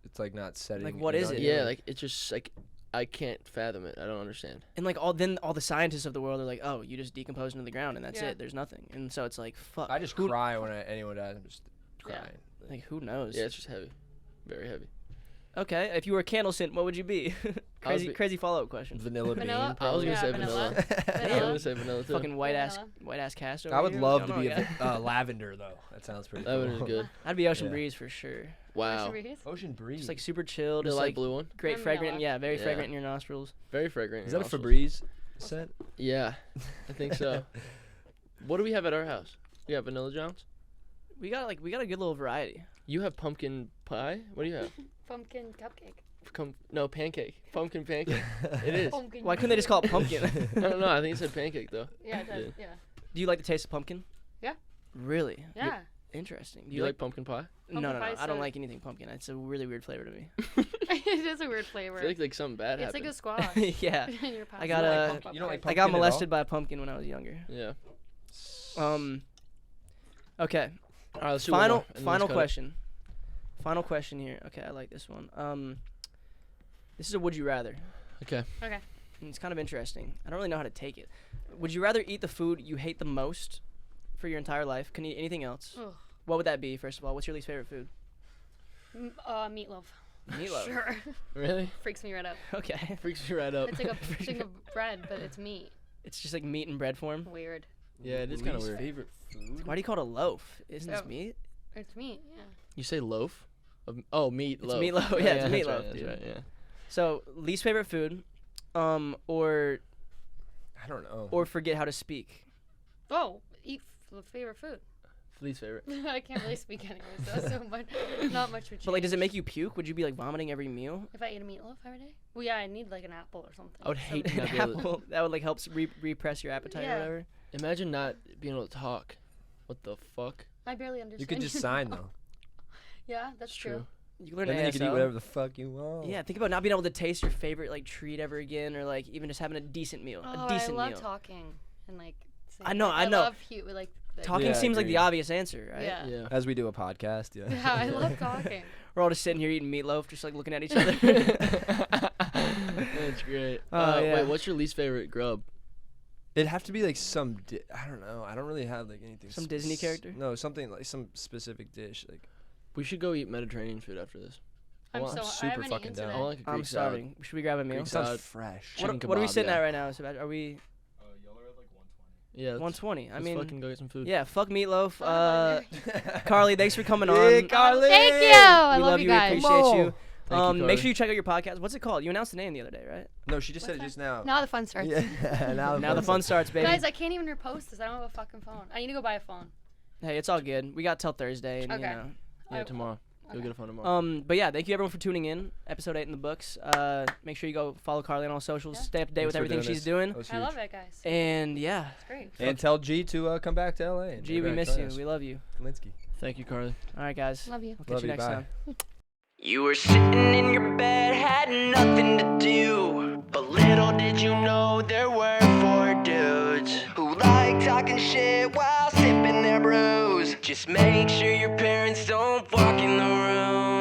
it's like not setting. Like, what in is on it? you. Yeah, like it's just like I can't fathom it. I don't understand. And like all the scientists of the world are like, oh, you just decompose into the ground and that's Yeah. it. There's nothing. And so it's like, fuck. I just cry when anyone dies. I'm just Yeah. crying. Like who knows? Yeah, it's just heavy, very heavy. Okay, if you were a candle scent, what would you be? Crazy follow-up question. Vanilla bean. Vanilla? I was gonna Yeah, say vanilla. vanilla. I was Vanilla. gonna say vanilla too. Fucking white Vanilla. ass cast over I would here. love What's to going be on, guys? a lavender though. That sounds pretty That cool. one is good. I'd be Ocean Yeah. Breeze for sure. Wow. Breeze? Ocean breeze. Just like super chill, The just light like blue one. great Or fragrant. vanilla. Yeah, very Yeah. fragrant in your nostrils. Very fragrant. Is that a nostrils. Febreze scent? Yeah, I think so. What do we have at our house? We have Vanilla Johns. We got a good little variety. You have pumpkin pie. What do you have? Pumpkin cupcake. No, pancake. Pumpkin pancake. It is. Pumpkin Why Why couldn't they just call it pumpkin? I don't know. I think it said pancake though. Yeah, it does. Yeah. Do you like the taste of pumpkin? Yeah. Really? Yeah. Interesting. Do you like pumpkin pie? No, no, pumpkin no. pie I don't so- like anything pumpkin. It's a really weird flavor to me. It is a weird flavor. I feel like something bad It's like happened. a squash. Yeah. In your pasta. I got You don't like I pumpkin got at molested all? by a pumpkin when I was younger. Yeah. Okay. All right, let's do one more, and then Final let's cut it. question. Final question here. Okay, I like this one. This is a would you rather. Okay. Okay. And it's kind of interesting. I don't really know how to take it. Would you rather eat the food you hate the most for your entire life? Can you eat anything else? Ugh. What would that be, first of all? What's your least favorite food? Meatloaf. Meatloaf. Sure. Really? Freaks me right up. Okay. Freaks me right up. It's like a thing of bread, but it's meat. It's just like meat in bread form. Weird. Yeah, it is kind of Least weird. favorite food? Why do you call it a loaf? Isn't this Oh. meat? It's meat. Yeah. You say loaf? Meat It's loaf. meatloaf. Yeah, it's that's meatloaf, right, that's dude. right, yeah. So, least favorite food, or I don't know. forget how to speak. Oh, favorite food. Least favorite. I can't really speak anyways, so much, not much would change. But like, does it make you puke? Would you be like vomiting every meal? If I ate a meatloaf every day? Well, yeah, I need like an apple or something. I would hate to An not be able to. apple that would like help repress your appetite or Yeah. whatever. Imagine not being able to talk. What the fuck? I barely understand. You could just you sign know? though. Yeah, that's true. You can learn And then you could eat ASL. whatever the fuck you want. Yeah, think about not being able to taste your favorite like treat ever again, or like even just having a decent meal. Oh, a decent I love meal. talking and like. I know, Like, I know. love like. Talking Yeah, seems like the agreed. obvious answer, right? Yeah. Yeah. As we do a podcast, yeah. Yeah, I love talking. We're all just sitting here eating meatloaf, just like looking at each other. That's great. Yeah. Wait, what's your least favorite grub? It'd have to be like some. I don't know. I don't really have like anything. Some Disney character? No, something like some specific dish. Like We should go eat Mediterranean food after this. I'm want- so super I haven't fucking eaten down. I today. want like a Greek I'm salad. starving. Should we grab a meal? Greek sounds salad. fresh. Chicken What are we kebab, sitting yeah. at right now? Sebastian? Are we Y'all are at like 120. Yeah. 120? I Let's mean, fucking go get some food. yeah. Fuck meatloaf. I'm Carly, thanks for coming on. Hey, Carly! Thank you. I we love you We guys. appreciate Come you. on. Thank you, Make Carly. sure you check out your podcast. What's it called? You announced the name the other day, right? No, she just said it What's just now. Now the fun starts. Yeah. Now the fun starts, baby. Guys, I can't even repost this. I don't have a fucking phone. I need to go buy a phone. Hey, it's all good. We got till Thursday, and you Okay. know. Yeah, tomorrow. You'll Okay. get a phone tomorrow. But yeah, thank you everyone for tuning in. Episode 8 in the books. Make sure you go follow Carly on all socials. Yeah. Stay up to date with Thanks for everything doing she's this. doing. That was I huge. love it, guys. And yeah, It's great. And tell G to come back to LA. and G, we maybe miss join you. us. We love you. Kalinsky. Thank you, Carly. All right, guys. Love you. We'll catch Love you you, next bye. time. You were sitting in your bed, had nothing to do. But little did you know there were 4 dudes who like talking shit while sipping their brews. Just make sure your parents don't walk in the room.